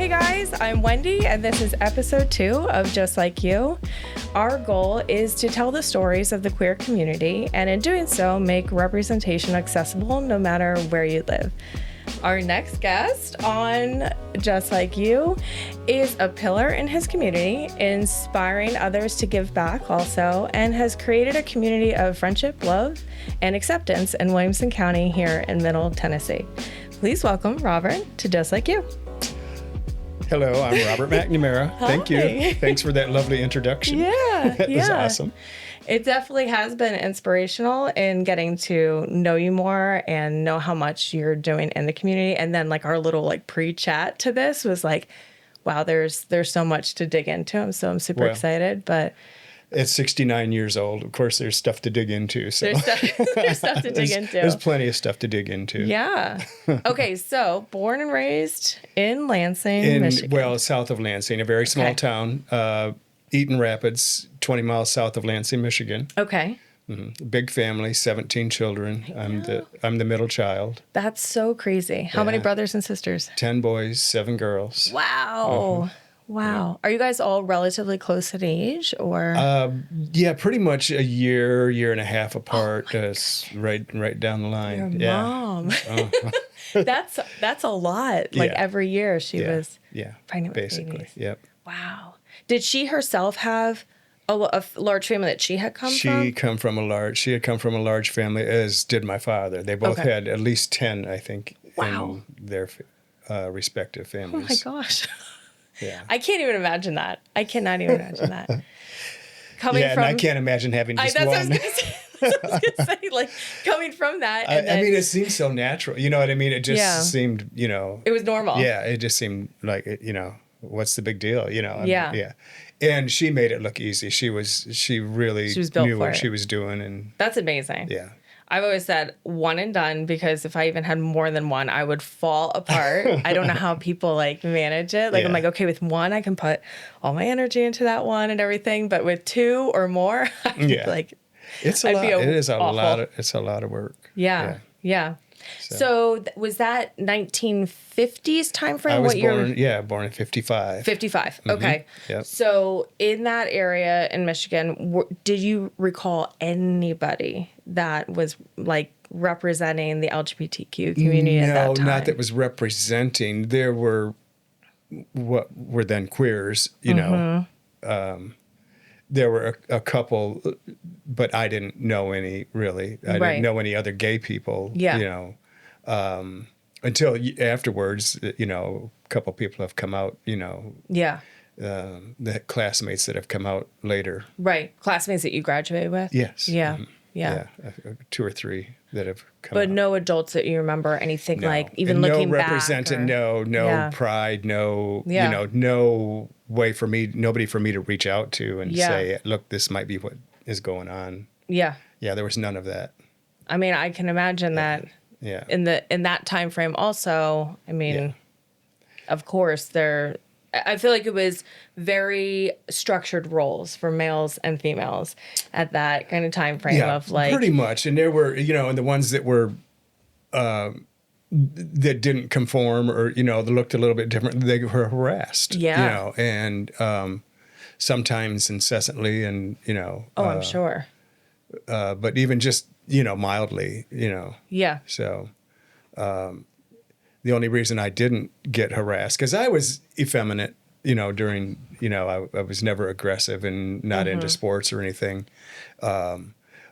Hey guys, I'm Wendy, and this is episode 2 of Just Like You. Our goal is to tell the stories of the queer community, and in doing so, make representation accessible no matter where you live. Our next guest on Just Like You is a pillar in his community, inspiring others to give back also, and has created a community of friendship, love, and acceptance in Williamson County here in Middle Tennessee. Please welcome Robert to Just Like You. Hello, I'm Robert McNamara. Thank you. Thanks for that lovely introduction. Yeah, That was awesome. It definitely has been inspirational in getting to know you more and know how much you're doing in the community. And then like our little like pre-chat to this was like, wow, there's so much to dig into. I'm super excited. But at 69 years old, of course, there's stuff to dig into. So there's stuff to dig into. There's plenty of stuff to dig into. Yeah. Okay, so born and raised in Lansing, Michigan. Well, south of Lansing, a very small town, Eaton Rapids, 20 miles south of Lansing, Michigan. Okay. Mm-hmm. Big family, 17 children. I'm the middle child. That's so crazy. How many brothers and sisters? 10 boys, 7 girls. Wow. Wow. Are you guys all relatively close in age, or? Yeah, pretty much a year and a half apart. Right down the line. Your mom. That's a lot. Like every year she was pregnant with basically. babies. Yep. Wow. Did she herself have a large family that she had come from? She had come from a large family, as did my father. They both had at least 10, I think, in their respective families. Oh my gosh. Yeah. I can't even imagine that. I cannot even imagine that. And I can't imagine having just one. That's what I was going to say. Like, coming from that. And I mean, it seems so natural. You know what I mean? It just seemed, It was normal. Yeah, it just seemed like, what's the big deal? Yeah. And she made it look easy. She really knew what she was doing. And that's amazing. Yeah. I've always said one and done, because if I even had more than one, I would fall apart. I don't know how people like manage it. Like I'm like, okay, with one, I can put all my energy into that one and everything. But with 2 or more, like it's a lot. It is a lot. It's a lot of work. Yeah. So was that 1950s time frame? I was born in 55. 55. Okay. Yep. So in that area in Michigan, did you recall anybody that was like representing the LGBTQ community at that time? No, not that was representing. There were what were then queers, know. There were a couple, but I didn't know any really. I didn't know any other gay people, until afterwards, a couple people have come out, the classmates that have come out later. Right. Classmates that you graduated with? Yes. Yeah. Mm-hmm. Yeah. 2 or 3 that have come But out. No adults that you remember anything like, even and looking back? No pride, no way for me, nobody for me to reach out to and say, look, this might be what is going on. Yeah. Yeah, there was none of that. I mean, I can imagine that in that time frame also. I mean, of course, I feel like it was very structured roles for males and females at that kind of time frame of like pretty much. And there were, and the ones that were that didn't conform or they looked a little bit different, they were harassed. And sometimes incessantly, and I'm sure. But even just mildly, So the only reason I didn't get harassed, because I was effeminate, during, I was never aggressive and not into sports or anything.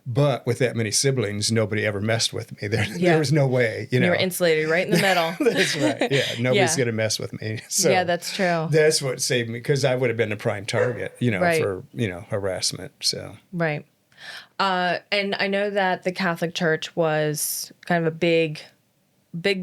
But with that many siblings, nobody ever messed with me. There was no way, You were insulated right in the middle. That's right. Yeah. Nobody's going to mess with me. So that's true. That's what saved me, because I would have been a prime target, for, harassment. So. Right. And I know that the Catholic Church was kind of a big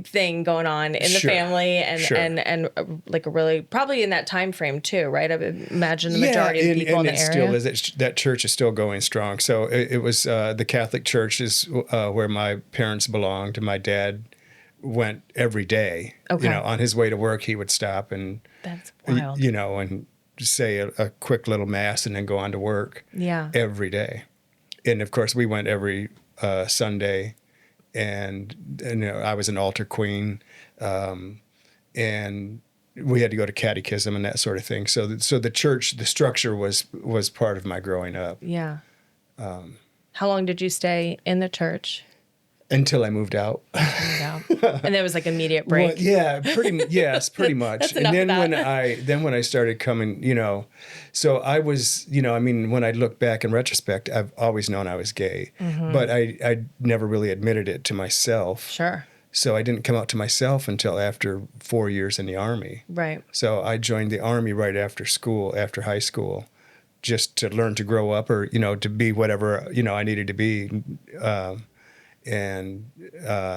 thing going on in the family and like a really, probably in that time frame too, right? I would imagine the majority of the people in the area. Still is. That church is still going strong. So it was the Catholic Church is where my parents belonged. My dad went every day. Okay. On his way to work, he would stop and that's wild. And say a quick little mass and then go on to work. Yeah. Every day. And of course, we went every Sunday. And I was an altar queen, and we had to go to catechism and that sort of thing. So the church, the structure was part of my growing up. Yeah. How long did you stay in the church? Until I moved out. And there was like immediate break. Well, yeah, pretty much. That's And then enough when I started coming, so I was, when I look back in retrospect, I've always known I was gay, but I never really admitted it to myself. Sure. So I didn't come out to myself until after 4 years in the Army. Right. So I joined the Army right after high school, just to learn to grow up, or, to be whatever, I needed to be. And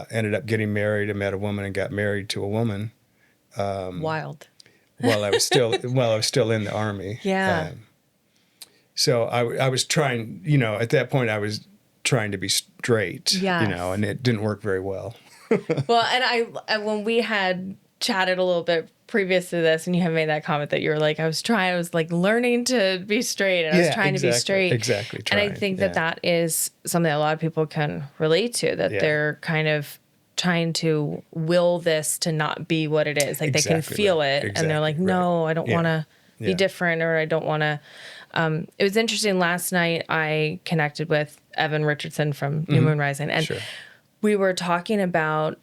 ended up getting married. I met a woman and got married to a woman. Wild. While I was still in the Army. Yeah. So I was trying, at that point I was trying to be straight. Yes. And it didn't work very well. Well, and when we had chatted a little bit previous to this, and you had made that comment that you were like, I was like learning to be straight, and I was trying to be straight. Exactly. And I think that is something a lot of people can relate to, that they're kind of trying to will this to not be what it is. Like they can feel it, and they're like, no, I don't want to be different, or I don't want to. It was interesting. Last night I connected with Evan Richardson from New Moon Rising, and we were talking about,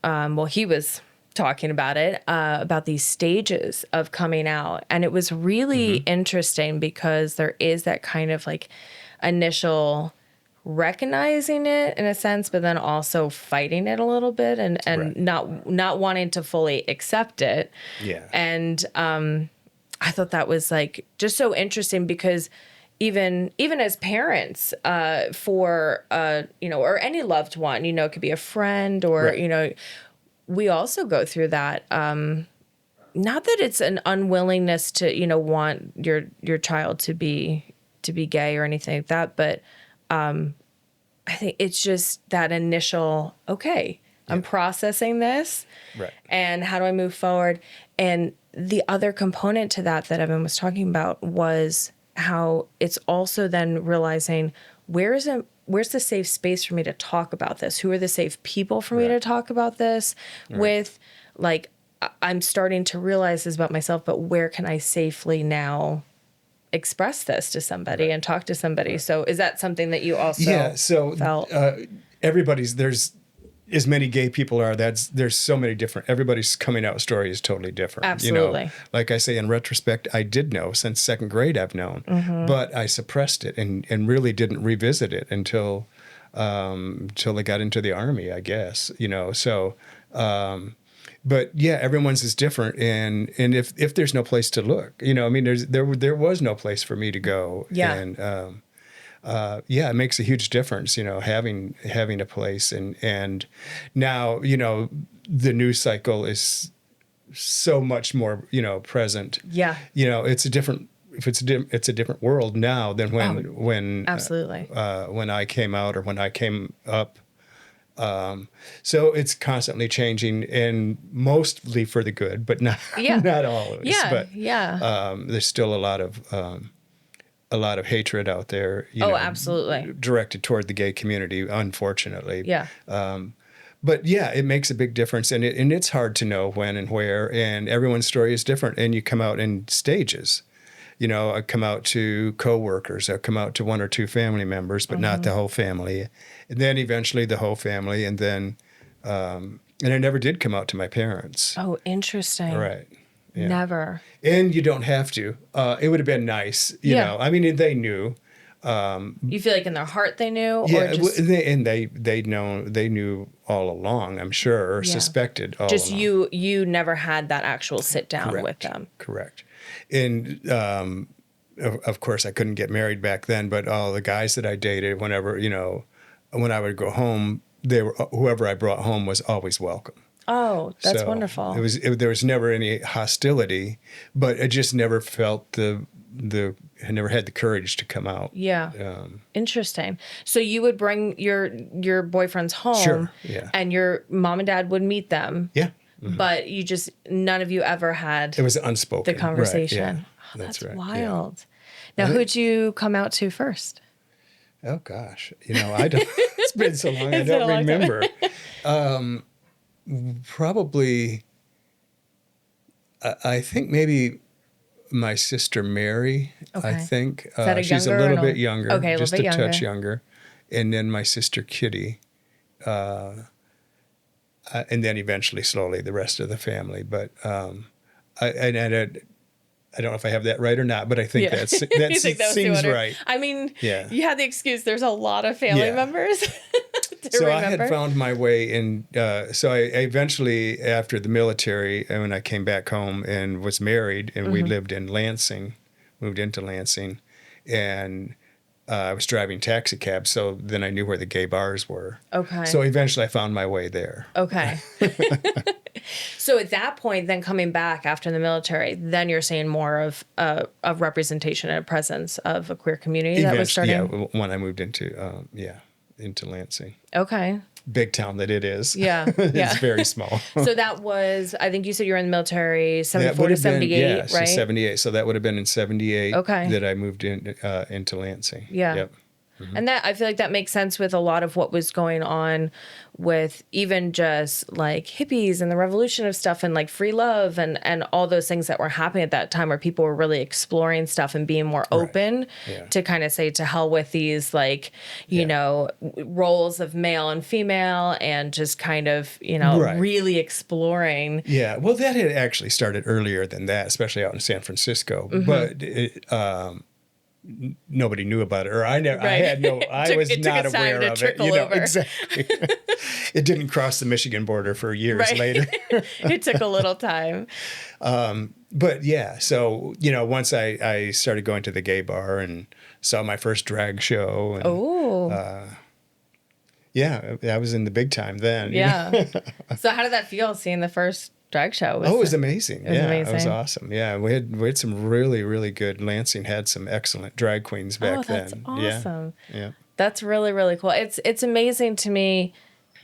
he was talking about it, about these stages of coming out. And it was really interesting because there is that kind of like initial recognizing it in a sense, but then also fighting it a little bit, and not wanting to fully accept it. Yeah. And I thought that was like just so interesting, because even as parents, for or any loved one, it could be a friend, or we also go through that. Not that it's an unwillingness to want your child to be gay or anything like that, but I think it's just that initial, I'm processing this, and how do I move forward? And the other component to that Evan was talking about was how it's also then realizing where's the safe space for me to talk about this? Who are the safe people for me to talk about this with? Like, I'm starting to realize this about myself, but where can I safely now express this to somebody and talk to somebody? So is that something that you also felt? There's as many gay people are, there's so many different, everybody's coming out story is totally different. Absolutely. Like I say, in retrospect, I did know since second grade I've known, but I suppressed it and really didn't revisit it until I got into the Army, I guess, so, but yeah, everyone's is different. And if there's no place to look, there was no place for me to go. Yeah. And, it makes a huge difference, having a place, and now, the news cycle is so much more, present. Yeah. It's a different world now than when absolutely. When I came out or when I came up. So it's constantly changing, and mostly for the good, but not always. Yeah. But there's still a lot of hatred out there. Absolutely. Directed toward the gay community, unfortunately. Yeah. But yeah, it makes a big difference, and it's hard to know when and where, and everyone's story is different, and you come out in stages. I come out to coworkers, I come out to one or two family members, but not the whole family, and then eventually the whole family, and then, and I never did come out to my parents. Oh, interesting. Right. Yeah. Never. And you don't have to. It would have been nice, you know. I mean, they knew. You feel like in their heart they knew? Yeah, or just... they knew all along, I'm sure, or suspected all just along. You never had that actual sit down with them. Correct. And of course, I couldn't get married back then, but all the guys that I dated, whenever, when I would go home, whoever I brought home was always welcome. Oh, that's wonderful. There was never any hostility, but I just never felt I never had the courage to come out. Yeah. Interesting. So you would bring your boyfriends home, sure, yeah, and your mom and dad would meet them. Yeah. But none of you ever had. It was unspoken. The conversation. Right, yeah. Oh, that's right. wild. Yeah. Now, who'd you come out to first? Oh gosh, I don't. It's been so long, I don't remember. Probably. I think maybe my sister Mary. Okay. I think Is that she's a little bit younger, okay, just a touch younger, and then my sister Kitty, and then eventually, slowly, the rest of the family. But I don't know if I have that right or not, but I think that seems right. I mean, you had the excuse. There's a lot of family members. So remember. I had found my way in. So I eventually, after the military, when I came back home and was married, and we lived in Lansing, moved into Lansing, and I was driving taxi cabs. So then I knew where the gay bars were. Okay. So eventually, I found my way there. Okay. So at that point, then coming back after the military, then you're seeing more of representation and a presence of a queer community that was starting? Yeah, when I moved into Lansing. Okay. Big town that it is. Yeah. It's very small. So that was, I think you said you were in the military 74 to 78, right? So 78. So that would have been in 78 okay. that I moved into Lansing. Yeah. Yep. And that, I feel like that makes sense with a lot of what was going on with even just like hippies and the revolution of stuff and like free love and all those things that were happening at that time where people were really exploring stuff and being more open to kind of say to hell with these like, you know, roles of male and female and just kind of, you know, really exploring. Yeah. Well, that had actually started earlier than that, especially out in San Francisco. But nobody knew about it, or I was not aware of it. You know, exactly. It didn't cross the Michigan border for years later. It took a little time. But yeah, so you know, once I started going to the gay bar and saw my first drag show. And, I was in the big time then. Yeah. You know? So how did that feel seeing the first drag show? It was amazing. It was awesome. Yeah, we had some really, really good. Lansing had some excellent drag queens back then. Awesome. Yeah. That's really, really cool. It's amazing to me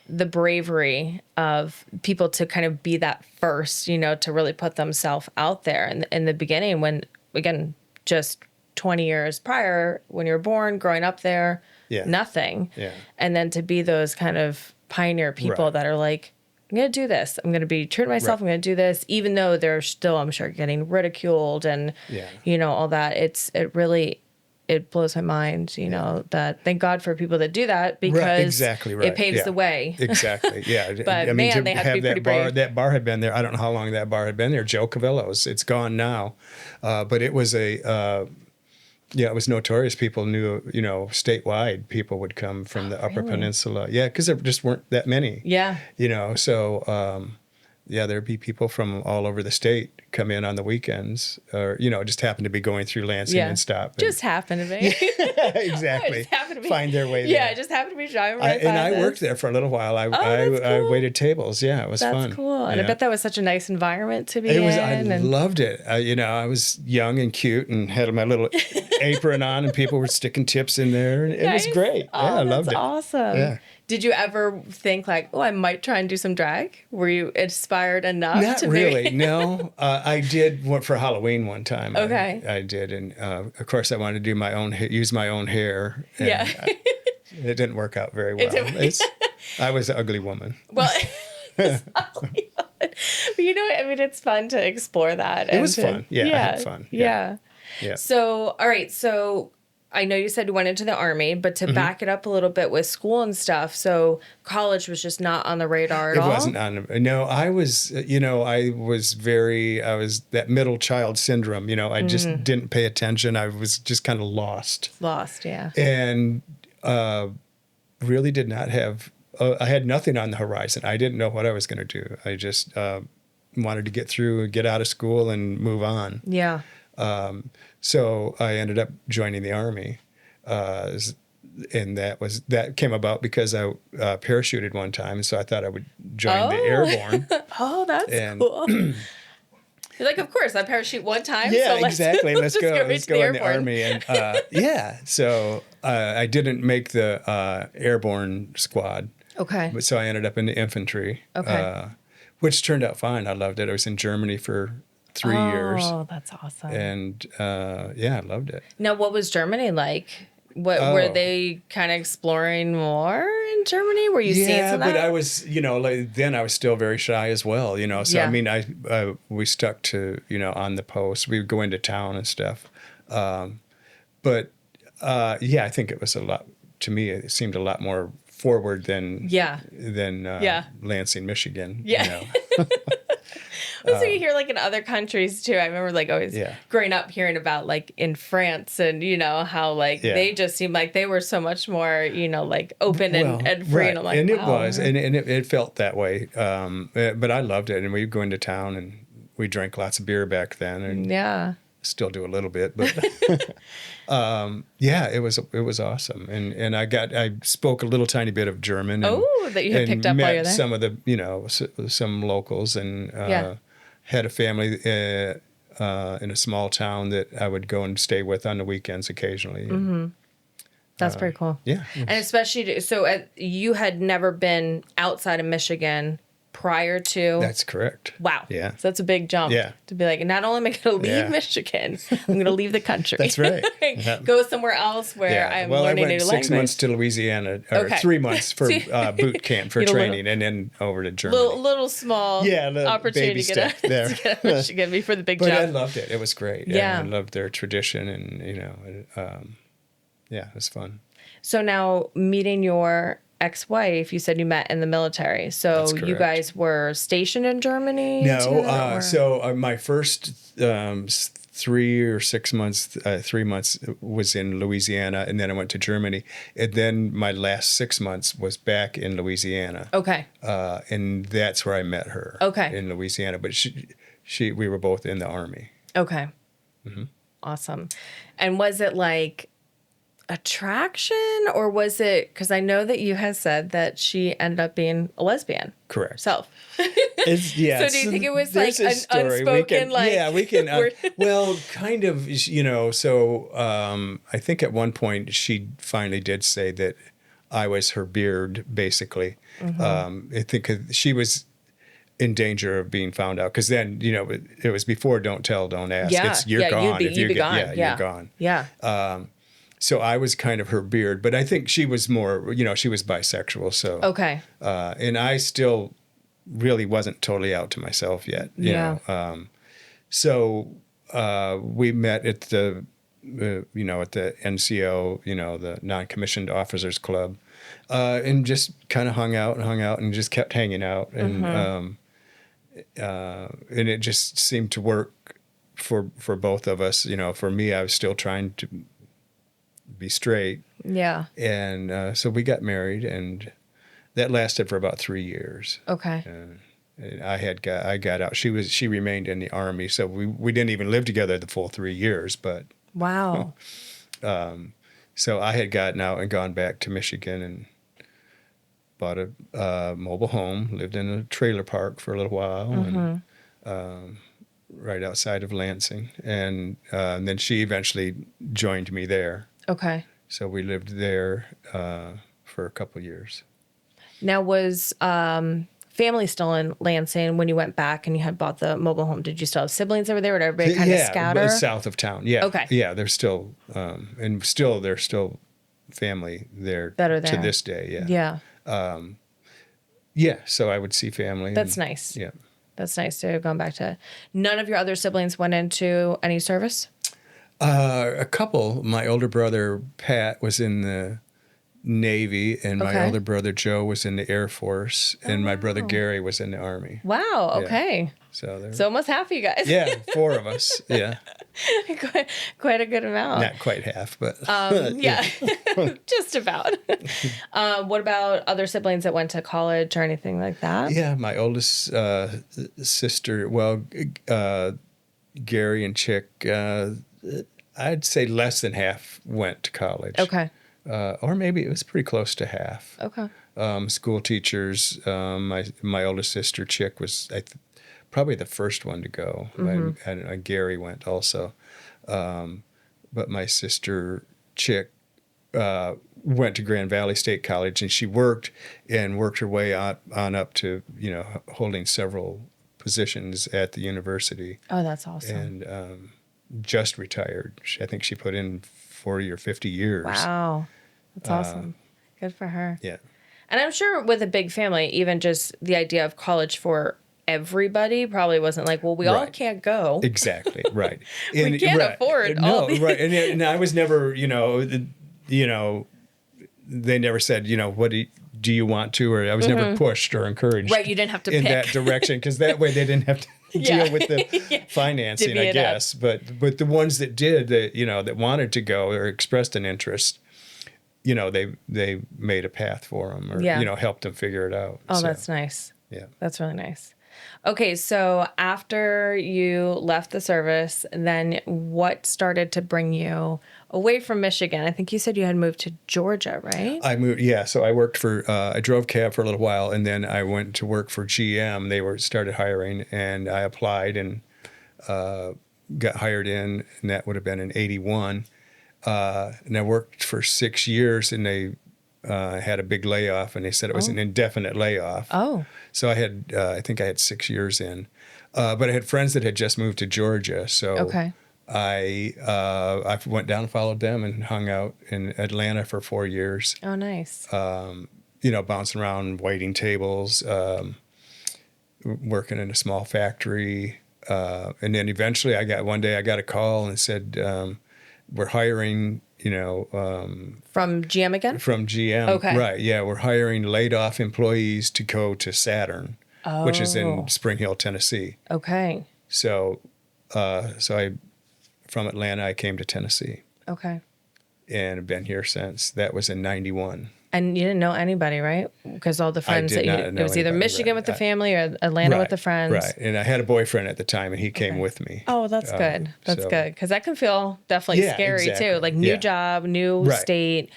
the bravery of people to kind of be that first, you know, to really put themselves out there in the beginning when, again, just 20 years prior, when you're born, growing up there, nothing. Yeah. And then to be those kind of pioneer people that are like, I'm going to do this. I'm going to be true to myself. I'm going to do this, even though they're still, I'm sure, getting ridiculed and, you know, all that. It blows my mind, you know, that thank God for people that do that because it paves the way. Exactly. Yeah. But I mean, they have to be pretty brave. That bar had been there. I don't know how long that bar had been there. Joe Cavillo's. It's gone now. But it was it was notorious. People knew, you know, statewide people would come from the Upper Peninsula. Yeah, because there just weren't that many. Yeah. You know, so, there'd be people from all over the state come in on the weekends or, you know, just happen to be going through Lansing and stop. Just happen to be. Exactly. Just happen to be. Find their way there. Yeah, just happen to be driving right by and I worked there for a little while. I waited tables. Yeah, it was fun. That's cool. And I bet that was such a nice environment to be in. I loved it. You know, I was young and cute and had my little apron on and people were sticking tips in there. And it was great. Oh, I loved it. That's awesome. Yeah. Did you ever think like, I might try and do some drag? Were you inspired enough? Not really, no. I did for Halloween one time. Okay. I did, and of course I wanted to do use my own hair. And, it didn't work out very well. I was an ugly woman. Well, but you know, I mean, it's fun to explore that. It was fun. Yeah, I had fun. Yeah. So, all right, so I know you said you went into the Army, but to back it up a little bit with school and stuff, so college was just not on the radar at all? It wasn't on the... No, I was, you know, I was that middle child syndrome, you know, I just didn't pay attention. I was just kind of lost. Yeah. And really did not have... I had nothing on the horizon. I didn't know what I was going to do. I just wanted to get out of school and move on. Yeah. So I ended up joining the Army, and that came about because I parachuted one time, so I thought I would join the Airborne. Oh, that's cool. You're like, of course, I parachute one time. Yeah, so exactly. Let's go in the Army, and so I didn't make the Airborne squad. Okay. But so I ended up in the infantry. Okay. Which turned out fine. I loved it. I was in Germany for 3 years. Oh, that's awesome. And I loved it. Now, what was Germany like? Were they kind of exploring more in Germany? Were you seeing some of that? But I was, then I was still very shy as well, So I mean, we stuck to, on the post. We would go into town and stuff. But I think it was a lot. To me, it seemed a lot more forward than Lansing, Michigan. Yeah. So you hear like in other countries too. I remember like always growing up hearing about like in France and how like they just seemed like they were so much more like open and free. Right. And I'm like, and it wow. was, and it felt that way. But I loved it, and we'd go into town and we drank lots of beer back then, and still do a little bit, but it was awesome, and I spoke a little tiny bit of German. That you had picked up while you're there. Some of the some locals, and had a family in a small town that I would go and stay with on the weekends occasionally. Mm-hmm. That's pretty cool. Yeah, and especially you had never been outside of Michigan prior to. That's correct. Wow. Yeah. So that's a big jump. Yeah. To be like, not only am I going to leave Michigan, I'm going to leave the country. That's right. Go somewhere else where I'm learning a new language. I went 6 months to Louisiana, or 3 months for boot camp for training, and then over to Germany. Little small opportunity to get out of Michigan before the big jump. But I loved it. It was great. Yeah. I loved their tradition, and it was fun. So now meeting your ex-wife, you said you met in the military. So you guys were stationed in Germany? No. So my first 3 or 6 months, 3 months was in Louisiana, and then I went to Germany. And then my last 6 months was back in Louisiana. Okay. And that's where I met her. Okay. In Louisiana. But we were both in the Army. Okay. Mm-hmm. Awesome. And was it like attraction, or was it, because I know that you had said that she ended up being a lesbian? Correct. Herself. So do you think it was like an unspoken, we can well, kind of, so I think at one point she finally did say that I was her beard, basically. Mm-hmm. I think she was in danger of being found out, because then, it was before don't tell, don't ask. Yeah. You're gone. You'd be gone. You're gone. Yeah. So I was kind of her beard, but I think she was more, she was bisexual. So okay. And I still really wasn't totally out to myself yet. You know? So we met at the at the NCO, the Non-Commissioned Officers Club, and just kind of hung out and just kept hanging out, and and it just seemed to work for both of us. For me, I was still trying to be straight. Yeah. And so we got married, and that lasted for about 3 years. Okay. I got out. She remained in the Army, so we didn't even live together the full 3 years. But wow. So I had gotten out and gone back to Michigan and bought a mobile home. Lived in a trailer park for a little while, and right outside of Lansing, and then she eventually joined me there. Okay. So we lived there for a couple of years. Now, was family still in Lansing when you went back and you had bought the mobile home? Did you still have siblings over there? Would everybody kind of scatter? Yeah, south of town. Yeah. Okay. Yeah, there's still, there's still family there, that are there to this day. Yeah. Yeah. So I would see family. That's nice. Yeah. That's nice to have gone back to. None of your other siblings went into any service? A couple. My older brother, Pat, was in the Navy, and my older brother, Joe, was in the Air Force, and my brother, Gary, was in the Army. Wow. Okay. Yeah. So almost half of you guys. Yeah, 4 of us. Yeah. quite a good amount. Not quite half, but yeah, just about. What about other siblings that went to college or anything like that? Yeah, my oldest sister. Well, Gary and Chick. I'd say less than half went to college. Okay. Or maybe it was pretty close to half. Okay. School teachers. My oldest sister, Chick, was probably the first one to go. Mm-hmm. And Gary went also. But my sister, Chick, went to Grand Valley State College, and she worked her way on up to, holding several positions at the university. Oh, that's awesome. And just retired. I think she put in 40 or 50 years. Wow. That's awesome. Good for her. Yeah. And I'm sure with a big family, even just the idea of college for everybody probably wasn't like, well, we all can't go. Exactly. Right. We can't afford all these. Right. And I was never, they never said, what do you want to, or I was never pushed or encouraged. Right. You didn't have to in pick. that direction, because that way they didn't have to deal with the financing, I guess. But the ones that did, that wanted to go or expressed an interest, they made a path for them, or, helped them figure it out. Oh, so, that's nice. Yeah. That's really nice. Okay. So after you left the service, then what started to bring you away from Michigan? I think you said you had moved to Georgia, right? I moved, yeah. So I worked I drove cab for a little while, and then I went to work for GM. They started hiring, and I applied and got hired in, and that would have been in 81. And I worked for 6 years, and they had a big layoff, and they said it was an indefinite layoff. Oh. So I think I had 6 years in. But I had friends that had just moved to Georgia, so I went down and followed them and hung out in Atlanta for 4 years. Oh, nice. Bouncing around, waiting tables, working in a small factory. And then eventually one day I got a call and said, we're hiring, from GM again? From GM. Okay. Right. Yeah. We're hiring laid off employees to go to Saturn, which is in Spring Hill, Tennessee. Okay. So from Atlanta, I came to Tennessee. Okay. And have been here since. That was in 91. And you didn't know anybody, right? Because all the friends it was either Michigan with the family or Atlanta with the friends. Right. And I had a boyfriend at the time, and he came with me. Oh, that's good. That's good. Because that can feel definitely scary too. Like new job, new state.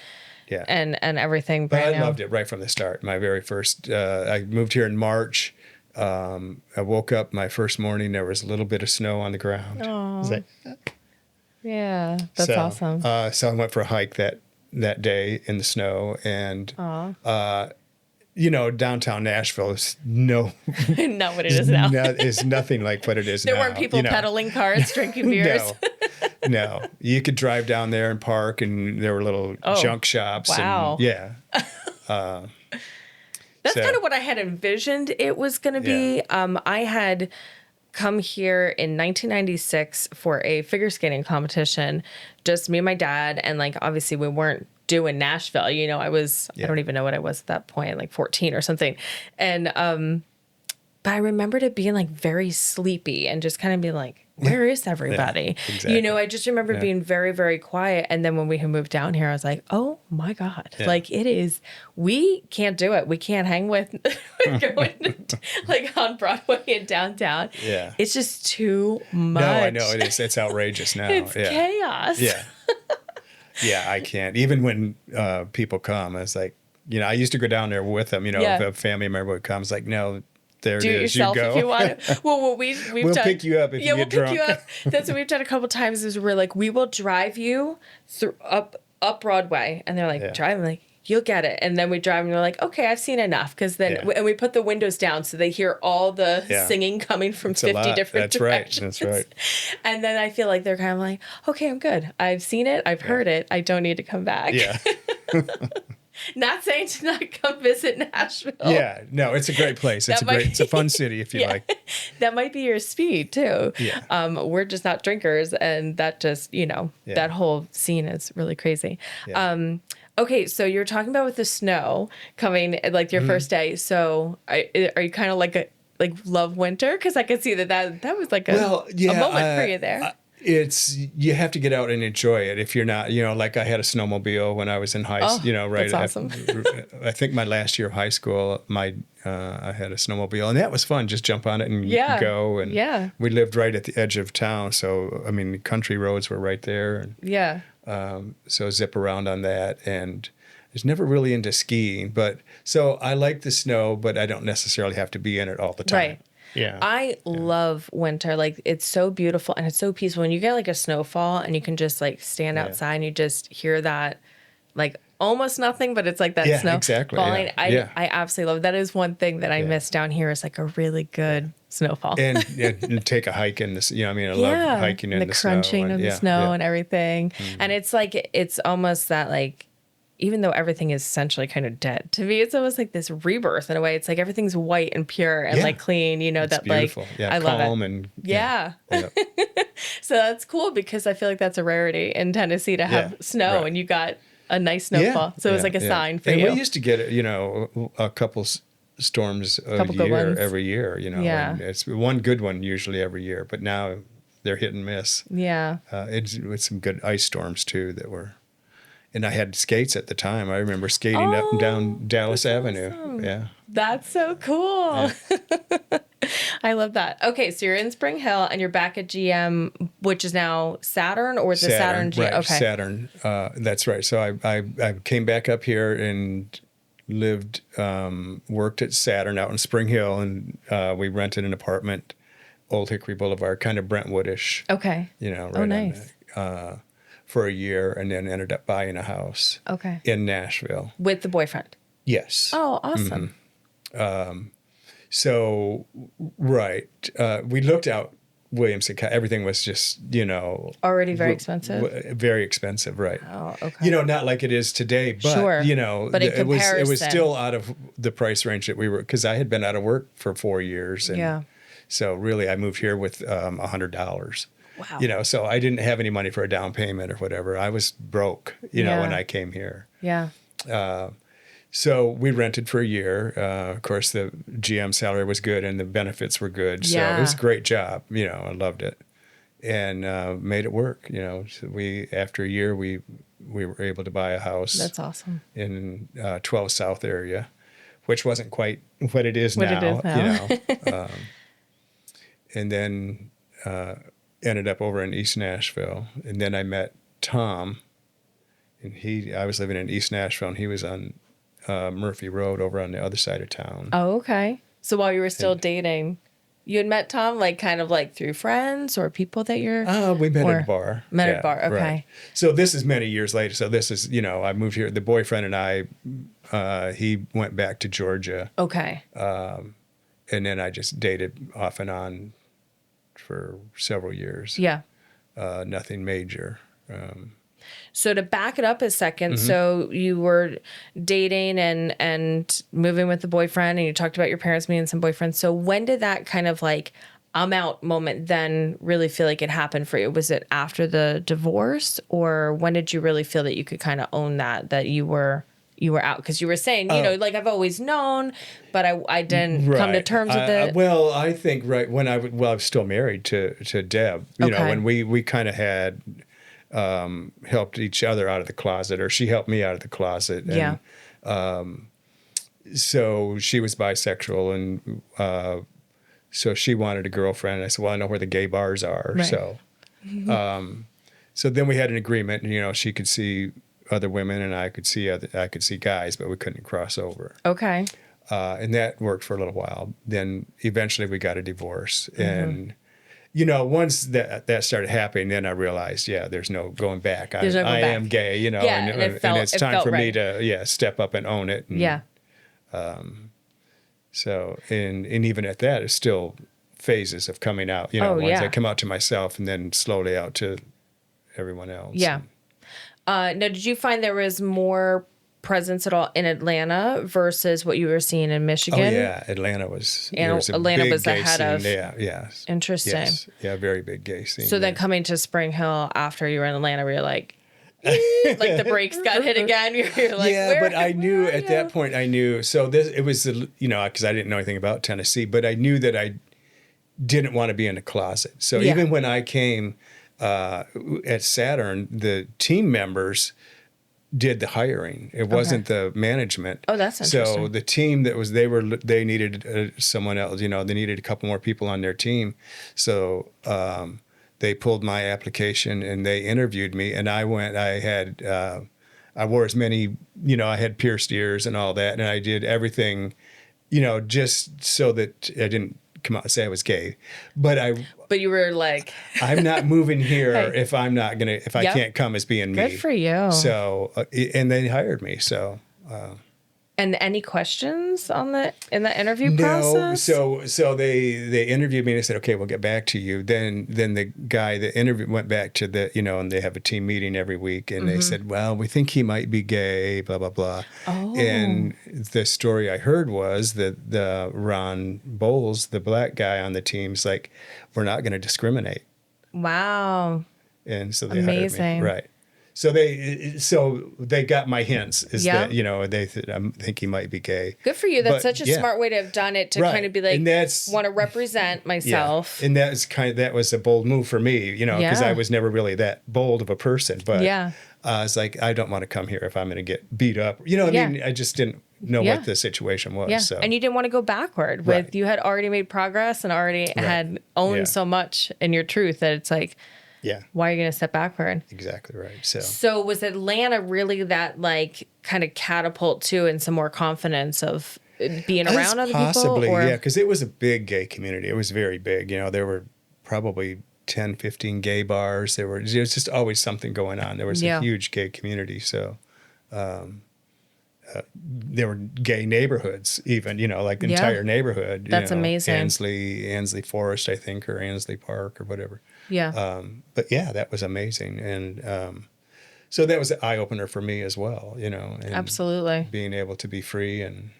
Yeah. And everything. But I loved it right from the start. My very first, I moved here in March. I woke up my first morning, there was a little bit of snow on the ground. Oh. Yeah, that's awesome. So I went for a hike that day in the snow, and downtown Nashville is not what it is now. Is nothing like what it is now. There weren't people pedaling cars, drinking beers. No, you could drive down there and park, and there were little junk shops. Wow. And, that's kind of what I had envisioned it was going to be. I had come here in 1996 for a figure skating competition, just me and my dad, and obviously we weren't doing Nashville. I don't even know what I was at that point, 14 or something. And but I remembered it being very sleepy and just kind of being like, where is everybody? Yeah, exactly. I just remember being very, very quiet. And then when we had moved down here, I was like, oh my God. It is, we can't do it. We can't hang with going on Broadway and downtown. Yeah. It's just too much. No, I know it is. It's outrageous now. It's chaos. Yeah. Yeah, I can't. Even when people come, it's like, I used to go down there with them, if a family member would come, it's like, no, there do it is. Yourself you go. if you want to. Well, we'll pick you up if you get drunk. Pick you up. That's what we've done a couple times. Is we're like, we will drive you through up Broadway, and they're like, drive. I'm like, you'll get it. And then we drive, and we're like, okay, I've seen enough, because then and we put the windows down so they hear all the singing coming from 50 different directions. That's right. And then I feel like they're kind of like, okay, I'm good. I've seen it. I've heard it. I don't need to come back. Yeah. Not saying to not come visit Nashville. Yeah, no, it's a great place. It's a fun city if you like. That might be your speed too. Yeah. We're just not drinkers, and that just, that whole scene is really crazy. Yeah. Okay, so you're talking about with the snow coming, your first day. So are you kind of love winter? Because I could see that was a moment for you there. You have to get out and enjoy it. If you're not, I had a snowmobile when I was in high school, right? That's awesome. I think my last year of high school, I had a snowmobile, and that was fun. Just jump on it and go. And we lived right at the edge of town. So, the country roads were right there. And, so zip around on that. And I was never really into skiing, so I like the snow, but I don't necessarily have to be in it all the time. Right. Yeah. I love winter. It's so beautiful and it's so peaceful. When you get a snowfall and you can just stand outside and you just hear that, almost nothing, but it's that snow exactly. falling. I absolutely love it. That is one thing that I miss down here is a really good snowfall. and take a hike in this. I love hiking in the snow. The crunching of the snow and everything. Mm-hmm. And it's like, it's almost that like, even though everything is essentially kind of dead, to me, it's almost like this rebirth in a way. It's like everything's white and pure and like clean, it's that beautiful. Like, I love it. And so that's cool because I feel like that's a rarity in Tennessee to have snow and you got a nice snowfall. So it was like a sign for you. And we used to get, a couple storms every year, and it's one good one usually every year, but now they're hit and miss. Yeah. It's some good ice storms too that were. And I had skates at the time. I remember skating up and down Dallas Avenue. Awesome. Yeah. That's so cool. Yeah. I love that. Okay, so you're in Spring Hill and you're back at GM, which is now Saturn, or is it Saturn GM? Right, okay. Saturn. That's right. So I came back up here and lived, worked at Saturn out in Spring Hill, and we rented an apartment, Old Hickory Boulevard, kind of Brentwoodish. Okay. Right nice. For a year, and then ended up buying a house. Okay. In Nashville. With the boyfriend? Yes. Oh, awesome. Mm-hmm. So, right. We looked out Williamson. Everything was just, already very expensive? Very expensive, right. Oh, okay. Not like it is today, but, sure. But in it was still out of the price range that we were, because I had been out of work for 4 years. And so really I moved here with $100. Wow. So I didn't have any money for a down payment or whatever. I was broke, when I came here. Yeah. So we rented for a year. Of course, the GM salary was good and the benefits were good. So it was a great job. I loved it and made it work. So after a year, we were able to buy a house. That's awesome. In 12 South area, which wasn't quite what it is now. And then ended up over in East Nashville, and then I met Tom, and I was living in East Nashville, and he was on Murphy Road over on the other side of town. Oh, okay. So while you were still dating, you had met Tom, kind of through friends or people that you're... we met at a bar. Met at a bar, okay. Right. So this is many years later. So this is, I moved here. The boyfriend and I, he went back to Georgia. Okay. And then I just dated off and on for several years. Yeah. Nothing major. So to back it up a second, so you were dating and moving with the boyfriend, and you talked about your parents meeting some boyfriends. So when did that kind of I'm out moment then really feel like it happened for you? Was it after the divorce, or when did you really feel that you could kind of own that you were out? Because you were saying, I've always known, but I didn't come to terms with it. Well, I think when I was still married to Deb, when we kind of had helped each other out of the closet, or she helped me out of the closet. And, so she was bisexual, and so she wanted a girlfriend. And I said, well, I know where the gay bars are. Right. So, so then we had an agreement, and, she could see other women, and I could see guys, but we couldn't cross over. Okay. And that worked for a little while. Then eventually we got a divorce, and once that started happening, then I realized, there's no going back. I am gay, and it's time for me to step up and own it. And, so and even at that, it's still phases of coming out. I come out to myself, and then slowly out to everyone else. Yeah. Now, did you find there was more presence at all in Atlanta versus what you were seeing in Michigan? Oh, yeah. Atlanta was ahead of. Yeah. Interesting. Yes. Yeah, very big gay scene. So then coming to Spring Hill after you were in Atlanta, were you like the brakes got hit again? You're like, but I knew at that point, so it was, because I didn't know anything about Tennessee, but I knew that I didn't want to be in a closet. So even when I came at Saturn, the team members did the hiring. It wasn't the management. Oh, that's interesting. So the team they needed someone else. They needed a couple more people on their team. So they pulled my application and they interviewed me. And I went. I wore as many. I had pierced ears and all that, and I did everything. Just so that I didn't come out and say I was gay, but you were like, I'm not moving here if I'm not gonna, I can't come as being me. Good for you. So, and they hired me. So, And any questions in the interview process? So they interviewed me and they said, okay, we'll get back to you. Then the guy that interviewed went back to and they have a team meeting every week, and they said, well, we think he might be gay, blah, blah, blah. Oh. And the story I heard was that the Ron Bowles, the black guy on the team's like, we're not going to discriminate. Wow. And so they Amazing. hired me. Right. So they got my hints that, they think he might be gay. Good for you. That's such a smart way to have done it, to kind of be like, want to represent myself. Yeah. And that was a bold move for me, because I was never really that bold of a person. But I was like, I don't want to come here if I'm going to get beat up. I mean, I just didn't know what the situation was. Yeah. So. And you didn't want to go backward you had already made progress and already had owned so much in your truth that it's like, yeah. why are you going to step backward? Exactly right. So was Atlanta really that like kind of catapult too, and some more confidence of being around other possibly, people? Yeah, because it was a big gay community. It was very big. There were probably 10, 15 gay bars. There was just always something going on. There was a huge gay community. So there were gay neighborhoods even, like the entire neighborhood. That's amazing. Ansley Forest, I think, or Ansley Park or whatever. Yeah. But yeah, that was amazing. And so that was an eye-opener for me as well, and absolutely. Being able to be free and...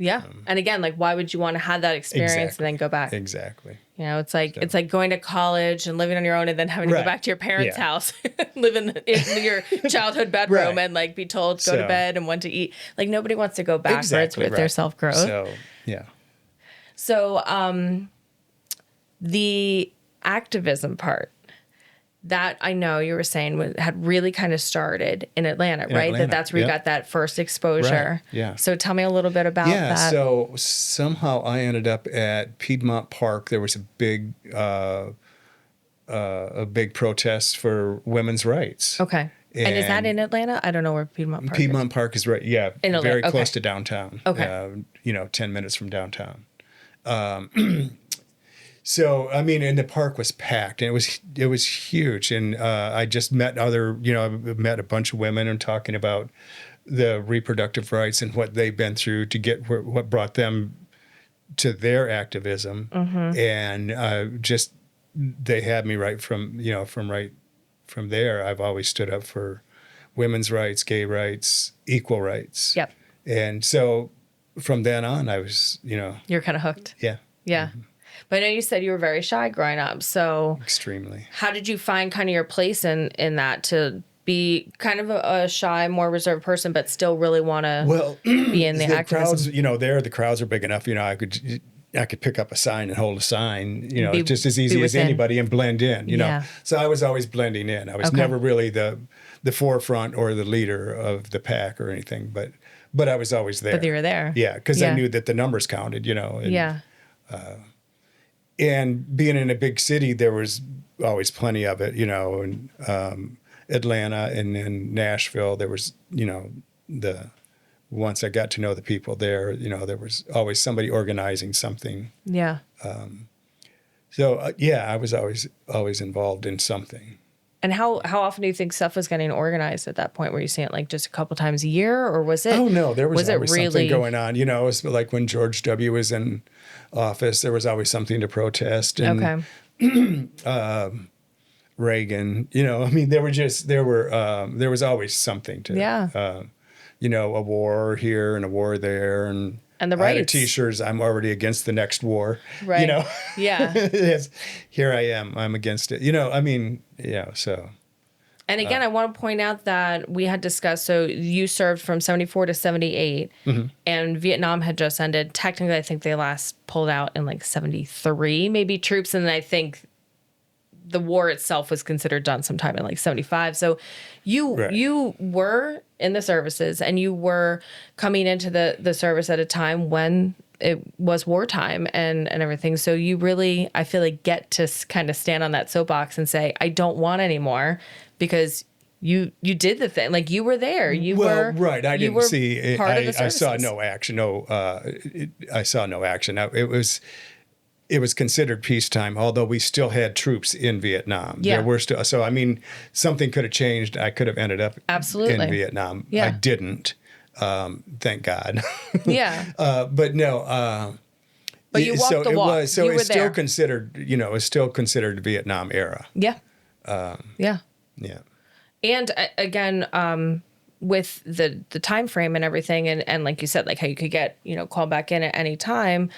Yeah. And again, like, why would you want to have that experience and then go back? Exactly. It's like going to college and living on your own and then having to go back to your parents' house, live in your childhood bedroom and like be told go to bed and when to eat. Like nobody wants to go backwards with their self-growth. So, yeah. So the activism part, that I know you were saying had really kind of started in Atlanta, right? That's where you got that first exposure. Right. Yeah. So tell me a little bit about that. Yeah, so somehow I ended up at Piedmont Park. There was a big protest for women's rights. Okay. And is that in Atlanta? I don't know where Piedmont Park is. Piedmont Park is right, yeah, very close to downtown. Okay. 10 minutes from downtown. So, I mean, and the park was packed, and it was huge. And I just met met a bunch of women and talking about the reproductive rights and what they've been through to get what brought them to their activism. And they had me right from there. I've always stood up for women's rights, gay rights, equal rights. Yep. And so from then on, I was, You're kind of hooked. Yeah. Yeah. Mm-hmm. But I know you said you were very shy growing up. So extremely. How did you find kind of your place in that, to be kind of a shy, more reserved person, but still really want to be in the activism? Crowds, the crowds are big enough. I could pick up a sign and hold a sign, just as easy as anybody and blend in, Yeah. So I was always blending in. I was never really the forefront or the leader of the pack or anything, but I was always there. But you were there. Yeah, because I knew that the numbers counted, And, and being in a big city, there was always plenty of it, and Atlanta and then Nashville, there was, once I got to know the people there, there was always somebody organizing something. Yeah. I was always involved in something. And how often do you think stuff was getting organized at that point? Were you seeing it like just a couple times a year, or was it? Oh no, there was always something going on. It was like when George W. was in office, there was always something to protest. And, Reagan, there was always something to, a war here and a war there, and the rights. I had a T-shirt, I'm already against the next war. Right. Yeah. Here I am, I'm against it. So. And again, I want to point out that we had discussed, so you served from 74 to 78, and Vietnam had just ended. Technically, I think they last pulled out in like 73, maybe troops, and then I think the war itself was considered done sometime in like 75. So you were in the services, and you were coming into the service at a time when it was wartime and everything. So you really, I feel like, get to kind of stand on that soapbox and say, I don't want any more, because you did the thing. Like, you were there. You were right. I didn't see. I saw no action. I saw no action. Now, it was considered peacetime, although we still had troops in Vietnam. Yeah. There were still. So I mean, something could have changed. I could have ended up absolutely in Vietnam. Yeah. I didn't. Thank God. Yeah. But no. But you walked the walk. So it's still considered, it's still considered Vietnam era. Yeah. Yeah. Yeah. And again, with the time frame and everything, and like you said, like how you could get, called back in at any time,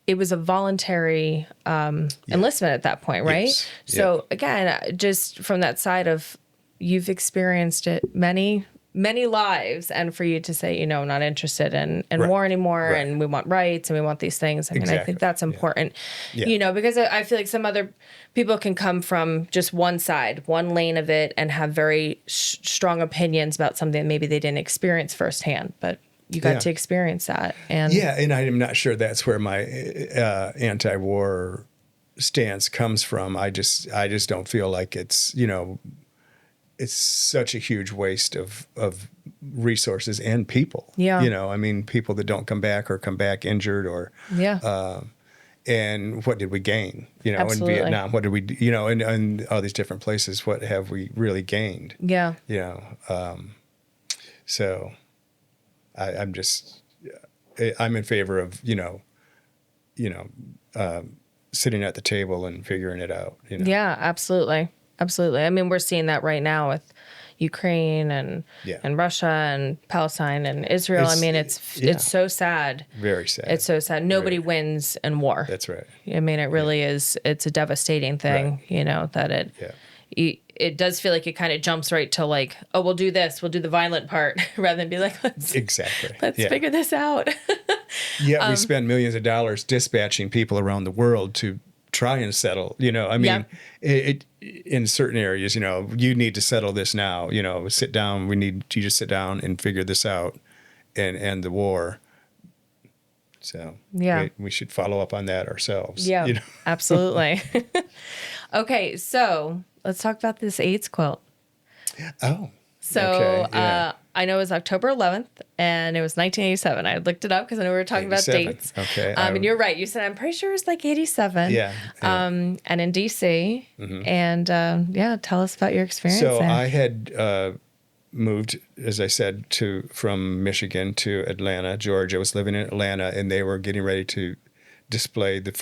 it was a voluntary enlistment at that point, right? Yes. So again, just from that side of you've experienced it many lives, and for you to say, I'm not interested in war anymore, and we want rights and we want these things. I mean, I think that's important, because I feel like some other people can come from just one side, one lane of it, and have very strong opinions about something that maybe they didn't experience firsthand, but you got to experience that. And and I'm not sure that's where my anti-war stance comes from. I just don't feel like it's, it's such a huge waste of resources and people. Yeah. I mean, people that don't come back or come back injured or, and what did we gain? Absolutely. In Vietnam, what did we, in all these different places, what have we really gained? Yeah. So I'm just, I'm in favor of, sitting at the table and figuring it out. Yeah, absolutely. Absolutely. I mean, we're seeing that right now with Ukraine and Russia and Palestine and Israel. It's so sad. Very sad. It's so sad. Nobody wins in war. That's right. I mean, it really is. It's a devastating thing, that it does feel like it kind of jumps right to like, oh, we'll do this. We'll do the violent part rather than be like, let's figure this out. We spend millions of dollars dispatching people around the world to try and settle, it in certain areas, you need to settle this now, sit down. We need you to sit down and figure this out and end the war. So we should follow up on that ourselves. Yeah, absolutely. Okay. So let's talk about this AIDS quilt. Oh, so, I know it was October 11th, and it was 1987. I looked it up because I know we were talking about dates. Okay. And you're right. You said, I'm pretty sure it's like 87. Yeah. And in D.C. Mm-hmm. And, tell us about your experience So there. I had moved, as I said, from Michigan to Atlanta, Georgia. I was living in Atlanta, and they were getting ready to display the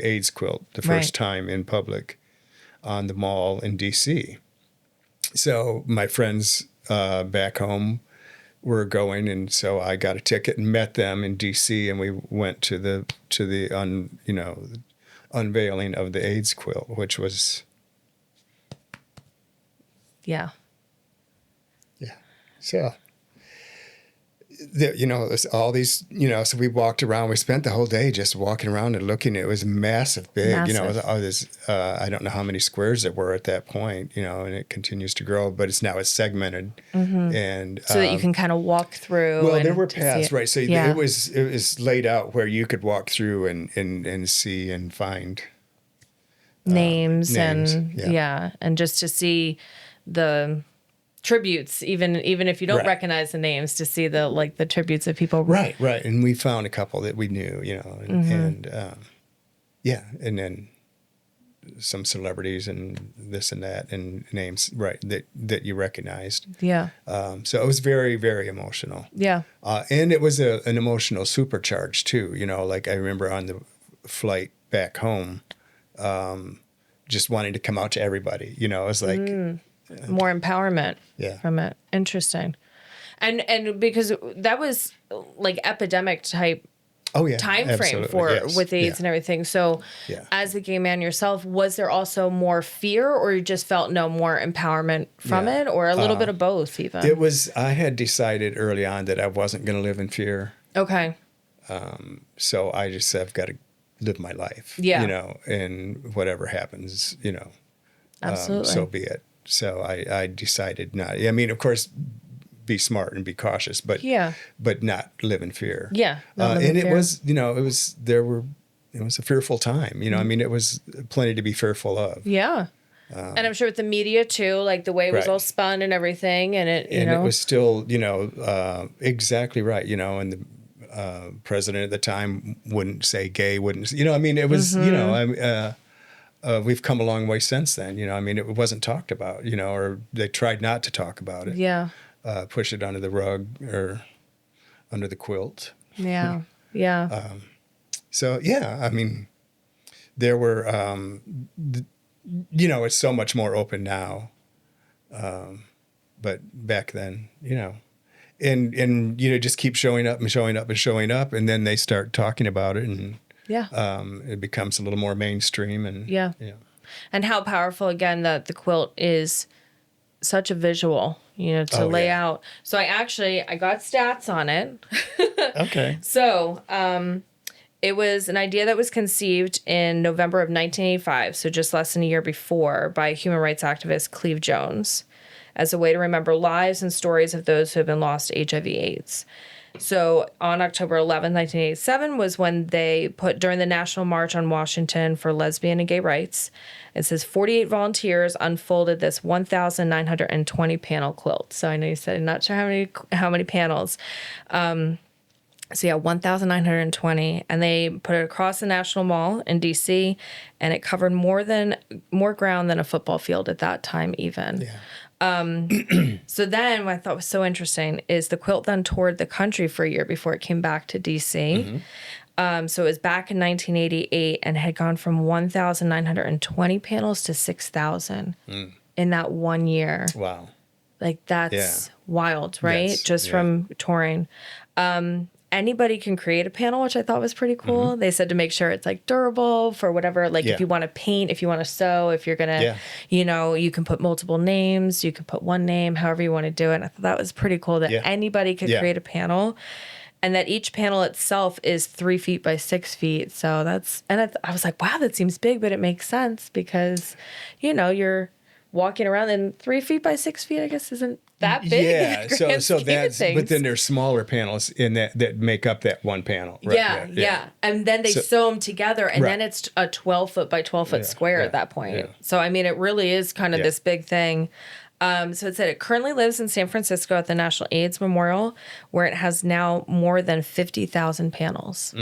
AIDS quilt, the first time in public on the mall in D.C. So my friends back home were going, and so I got a ticket and met them in D.C. and we went to the unveiling of the AIDS quilt, which was so. There's all these, so we walked around. We spent the whole day just walking around and looking. It was massive, big. I don't know how many squares there were at that point, and it continues to grow, but it's segmented, and so that you can kind of walk through. Well, there were paths, right? So it was laid out where you could walk through and see and find names. And just to see the tributes, even if you don't recognize the names, to see the tributes of people. Right. And we found a couple that we knew, and then some celebrities and this and that and names, that you recognized. Yeah. So it was very, very emotional. Yeah. And it was an emotional supercharge too. Like I remember on the flight back home, just wanting to come out to everybody. It was like. More empowerment from it. Interesting. And because that was like epidemic type time frame with AIDS and everything. So as a gay man yourself, was there also more fear, or you just felt more empowerment from it, or a little bit of both even? It was, I had decided early on that I wasn't going to live in fear. Okay. So I just said, I've got to live my life, and whatever happens, absolutely. So be it. So I decided not. I mean, of course, be smart and be cautious, but not live in fear. Yeah, it was it was a fearful time. I mean, it was plenty to be fearful of. Yeah, and I'm sure with the media too, like the way it was all spun and everything, and it was still exactly right. And the president at the time wouldn't say gay, wouldn't I mean, it was we've come a long way since then. I mean, it wasn't talked about, or they tried not to talk about it. Yeah. push it under the rug or under the quilt. Yeah. Yeah. So, yeah, I mean, there were, it's so much more open now. But back then, and just keep showing up and showing up and showing up. And then they start talking about it, and it becomes a little more mainstream. And and how powerful, again, that the quilt is such a visual, to lay out. So I got stats on it. Okay. So, it was an idea that was conceived in November of 1985, so just less than a year before, by human rights activist Cleve Jones, as a way to remember lives and stories of those who have been lost to HIV/AIDS. So on October 11, 1987 was when they put, during the National March on Washington for Lesbian and Gay Rights, it says 48 volunteers unfolded this 1,920 panel quilt. So I know you said, I'm not sure how many panels. So yeah, 1,920, and they put it across the National Mall in D.C., and it covered more ground than a football field at that time even. Yeah. So then what I thought was so interesting is the quilt then toured the country for a year before it came back to D.C. So it was back in 1988 and had gone from 1,920 panels to 6,000 in that 1 year. Wow. Like, that's wild, right? From touring. Anybody can create a panel, which I thought was pretty cool. They said to make sure it's like durable for whatever, if you want to paint, if you want to sew, if you're going to, you can put multiple names, you can put one name, however you want to do it. And I thought that was pretty cool that anybody could create a panel, and that each panel itself is 3 feet by 6 feet. So I was like, wow, that seems big, but it makes sense because, you're walking around, and 3 feet by 6 feet, I guess, isn't that big. Yeah. So that's, but then there's smaller panels in that make up that one panel. Right? Yeah. And then they sew them together, and then it's a 12 foot by 12 foot square at that point. Yeah. So, I mean, it really is kind of this big thing. So it said it currently lives in San Francisco at the National AIDS Memorial, where it has now more than 50,000 panels.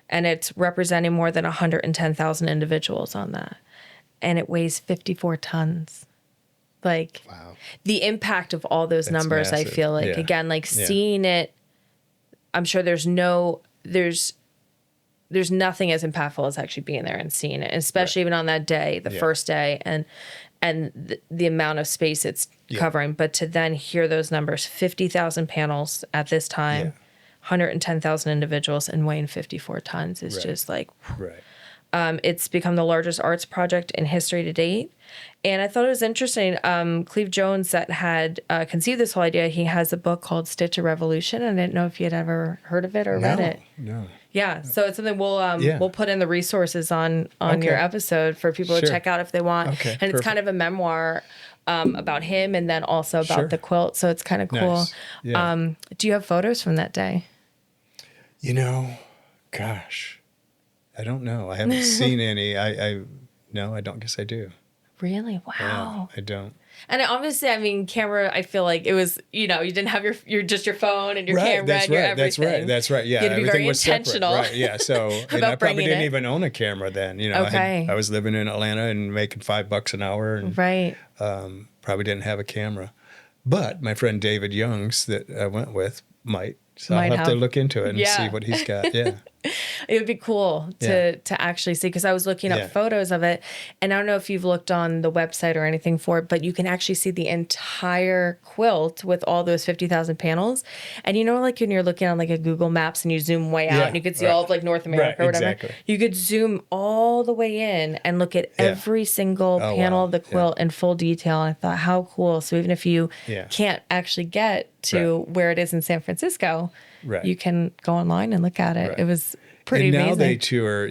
And it's representing more than 110,000 individuals on that. And it weighs 54 tons. Like, wow. The impact of all those numbers, massive. I feel like, again, seeing it, I'm sure there's nothing as impactful as actually being there and seeing it, especially even on that day, the first day, and the amount of space it's covering. But to then hear those numbers, 50,000 panels at this time, 110,000 individuals, and weighing 54 tons is just like... Right. It's become the largest arts project in history to date. And I thought it was interesting. Cleve Jones, that had conceived this whole idea, he has a book called Stitch a Revolution. I didn't know if you had ever heard of it or read it. No. Yeah, so it's something we'll put in the resources on your episode for people to check out if they want. Okay, and it's kind of a memoir about him, and then also about the quilt. So it's kind of cool. Nice. Yeah. Do you have photos from that day? Gosh. I don't know. I haven't seen any. No, I don't guess I do. Really? Wow. Yeah, I don't. And obviously, I mean, camera, I feel like it was, you didn't have your phone and your camera and your everything. That's right. Yeah. You had to be very intentional. Right. Yeah. So and I probably didn't even own a camera then. I was living in Atlanta and making $5 an hour. And, probably didn't have a camera. But my friend David Youngs that I went with might. So I'll have to look into it and see what he's got. Yeah. It would be cool to actually see, because I was looking up photos of it, and I don't know if you've looked on the website or anything for it, but you can actually see the entire quilt with all those 50,000 panels. And like when you're looking on like a Google Maps and you zoom way out and you could see all of like North America or whatever, you could zoom all the way in and look at every single panel of the quilt in full detail. And I thought, how cool. So even if you can't actually get to where it is in San Francisco, you can go online and look at it. It was pretty amazing. And now they tour,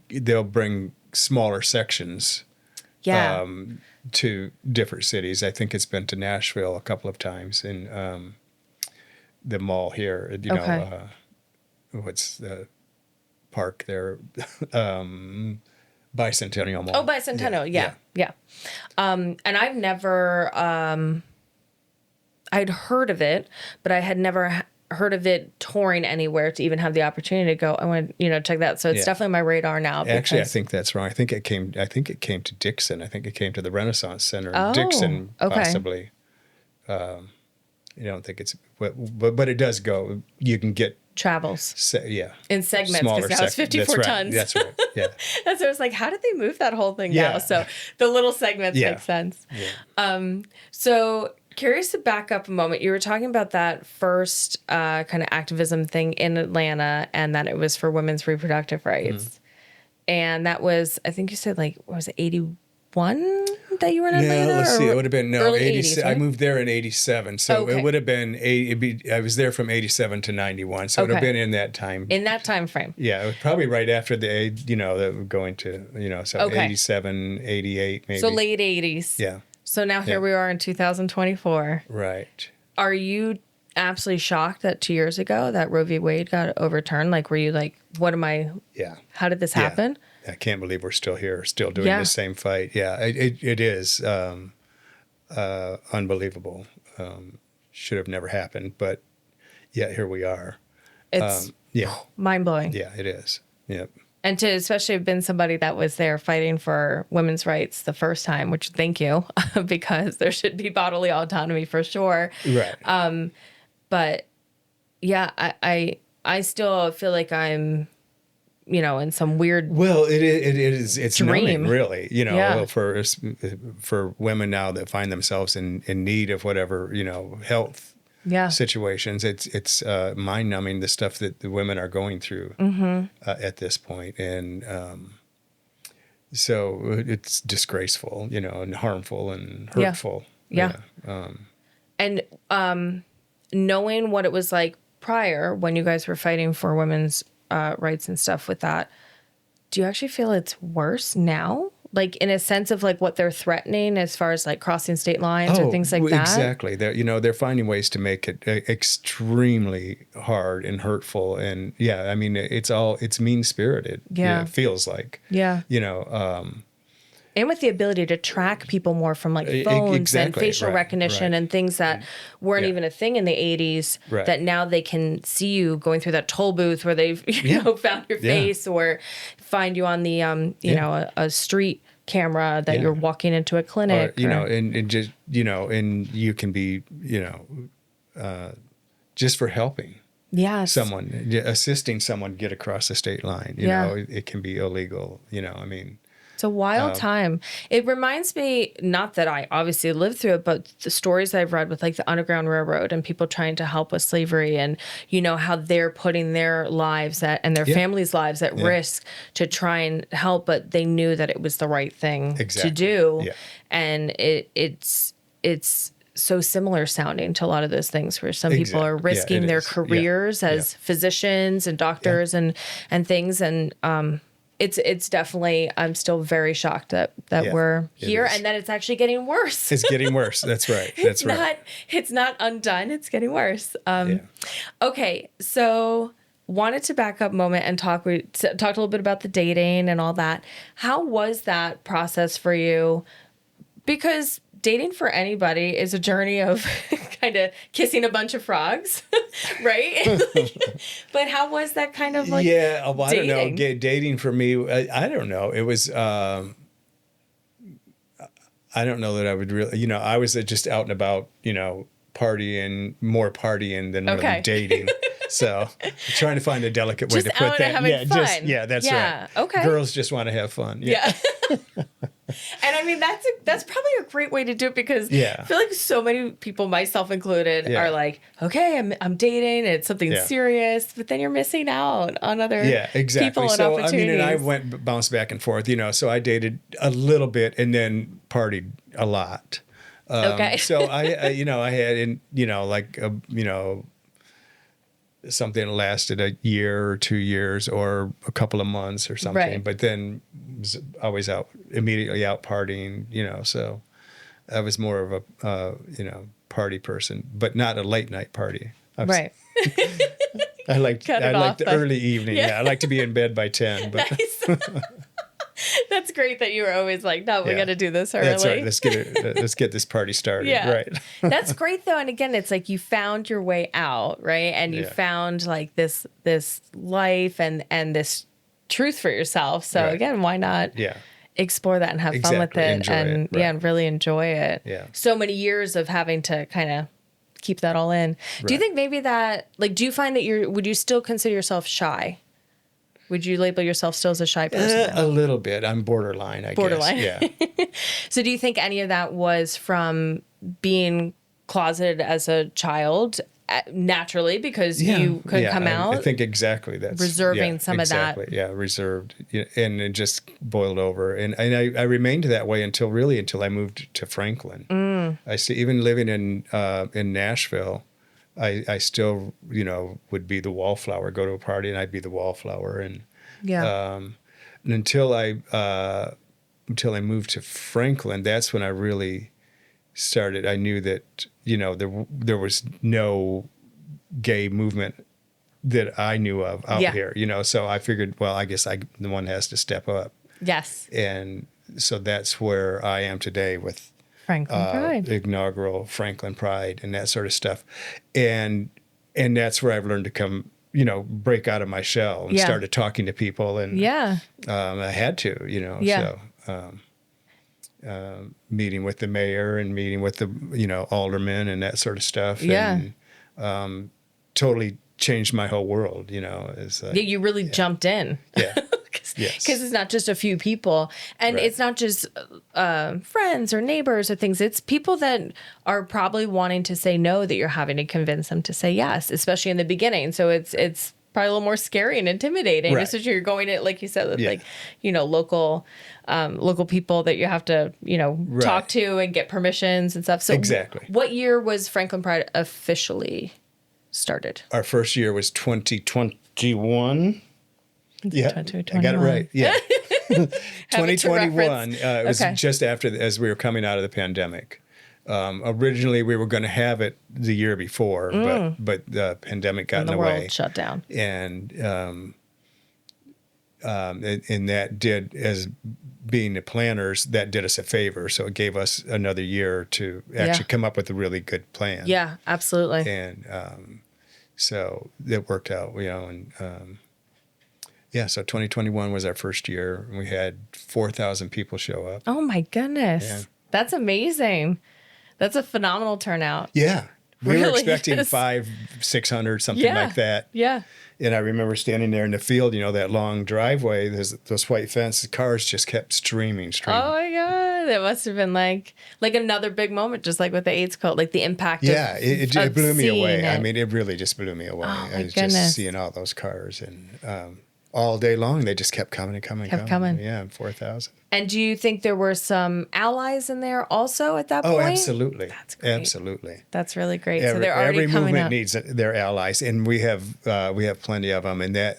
they'll bring smaller sections to different cities. I think it's been to Nashville a couple of times, in the mall here. What's the park there? Bicentennial Mall. Oh, Bicentennial. Yeah. And I've never... I'd heard of it, but I had never heard of it touring anywhere to even have the opportunity to go. I want to check that. So it's definitely on my radar now. Actually, I think that's wrong. I think it came to Dixon. I think it came to the Renaissance Center in Dixon, possibly. I don't think it's, but it does go. You can get travels. Yeah. In segments, because now it's 54 tons. That's right. Yeah. That's what I was like, how did they move that whole thing now? So the little segments make sense. Yeah. So curious to back up a moment. You were talking about that first kind of activism thing in Atlanta, and that it was for women's reproductive rights. Mm-hmm. And that was, I think you said, like, what was it, 81 that you were in Atlanta? Yeah, let's see. It would have been, early 80s, right? I moved there in 87. So it would have been, I was there from 87 to 91. So it would have been in that time. In that time frame. Yeah, it was probably right after going to, so 87, 88, maybe. So late 80s. Yeah. So now here we are in 2024. Right. Are you absolutely shocked that 2 years ago that Roe v. Wade got overturned? Like, were you like, what am I? Yeah. How did this happen? I can't believe we're still here, still doing the same fight. Yeah, it is unbelievable. Should have never happened, but here we are. It's mind-blowing. Yeah, it is. Yep. And to especially have been somebody that was there fighting for women's rights the first time, which thank you, because there should be bodily autonomy for sure. Right. But yeah, I still feel like I'm, in some weird it's dream. Numbing, really, for women now that find themselves in need of whatever, health situations. It's mind-numbing, the stuff that the women are going through at this point. And so it's disgraceful, and harmful and hurtful. Yeah. And knowing what it was like prior when you guys were fighting for women's rights and stuff with that, do you actually feel it's worse now? Like, in a sense of like what they're threatening as far as like crossing state lines or things like that? Exactly. They're finding ways to make it extremely hard and hurtful. And it's mean-spirited. Yeah. It feels like. Yeah. And with the ability to track people more from like phones and facial recognition and things that weren't even a thing in the 80s, that now they can see you going through that toll booth where they've found your face, or find you on the a street camera that you're walking into a clinic, and just and you can be just for helping someone, assisting someone get across the state line, it can be illegal, It's a wild time. It reminds me, not that I obviously lived through it, but the stories I've read with like the Underground Railroad and people trying to help with slavery, and how they're putting their lives and their families' lives at risk to try and help, but they knew that it was the right thing to do. Yeah. And it's so similar sounding to a lot of those things where some people are risking their careers as physicians and doctors and things. And it's definitely, I'm still very shocked that we're here and that it's actually getting worse. It's getting worse. That's right. That's right. It's not undone. It's getting worse. Okay. So wanted to back up a moment and talked a little bit about the dating and all that. How was that process for you? Because dating for anybody is a journey of kind of kissing a bunch of frogs, right? But how was that kind of like I don't know. Dating for me, I don't know. It was, I don't know that I would really, I was just out and about, more partying than really dating. So trying to find a delicate way to put that. That's right. Okay. Girls just want to have fun. Yeah. And I mean, that's probably a great way to do it, because I feel like so many people, myself included, are like, okay, I'm dating, it's something serious, but then you're missing out on other people and opportunities. I mean, and I bounced back and forth, so I dated a little bit and then partied a lot. So I had something that lasted a year or 2 years or a couple of months or something, but then was always immediately out partying, so I was more of a, party person, but not a late night party. I like the early evening. I like to be in bed by 10, but nice. That's great that you were always like, no, we got to do this early. That's right. Let's get this party started. Yeah. Right. That's great though. And again, it's like you found your way out, right? And you found like this life and this truth for yourself. So again, why not explore that and have fun with it and really enjoy it. Yeah. So many years of having to kind of keep that all in. Right. Do you think maybe that, like, do you find that would you still consider yourself shy? Would you label yourself still as a shy person? A little bit. I'm borderline, I guess. Yeah. So do you think any of that was from being closeted as a child naturally because you could come out? I think exactly that's reserving some of that. Yeah, reserved. And it just boiled over. And I remained that way until I moved to Franklin. I see, even living in Nashville, I still, would be the wallflower, go to a party and I'd be the wallflower. And until I moved to Franklin, that's when I really started. I knew that, there was no gay movement that I knew of out here, so I figured, well, I guess the one has to step up. Yes. And so that's where I am today with Franklin Pride, inaugural Franklin Pride and that sort of stuff. And that's where I've learned to come, break out of my shell and started talking to people. And I had to, so meeting with the mayor and meeting with the, aldermen and that sort of stuff. Yeah. And totally changed my whole world, you really jumped in. Yeah. Because it's not just a few people, and it's not just friends or neighbors or things. It's people that are probably wanting to say no that you're having to convince them to say yes, especially in the beginning. So it's probably a little more scary and intimidating, especially you're going to, like you said, with local people that you have to talk to and get permissions and stuff. So exactly. What year was Franklin Pride officially started? Our first year was 2021. Yeah, 2021. I got it right. Yeah. 2021. It was just after, as we were coming out of the pandemic. Originally, we were going to have it the year before, but the pandemic got in the way. The world shut down. And that did, as being the planners, that did us a favor. So it gave us another year to actually come up with a really good plan. Yeah, absolutely. And so it worked out, so 2021 was our first year. And we had 4,000 people show up. Oh, my goodness. Yeah. That's amazing. That's a phenomenal turnout. Yeah. We were expecting 500-600, something like that. Yeah. And I remember standing there in the field, that long driveway, there's those white fences, cars just kept streaming. Oh, my God. That must have been like another big moment, just like with the AIDS Quilt, like the impact it blew me away. I mean, it really just blew me away. Oh, my goodness. Just seeing all those cars. And all day long, they just kept coming. Yeah, 4,000. And do you think there were some allies in there also at that point? Oh, absolutely. That's great. Absolutely. That's really great. So they're already coming up. Every movement needs their allies, and we have plenty of them. And that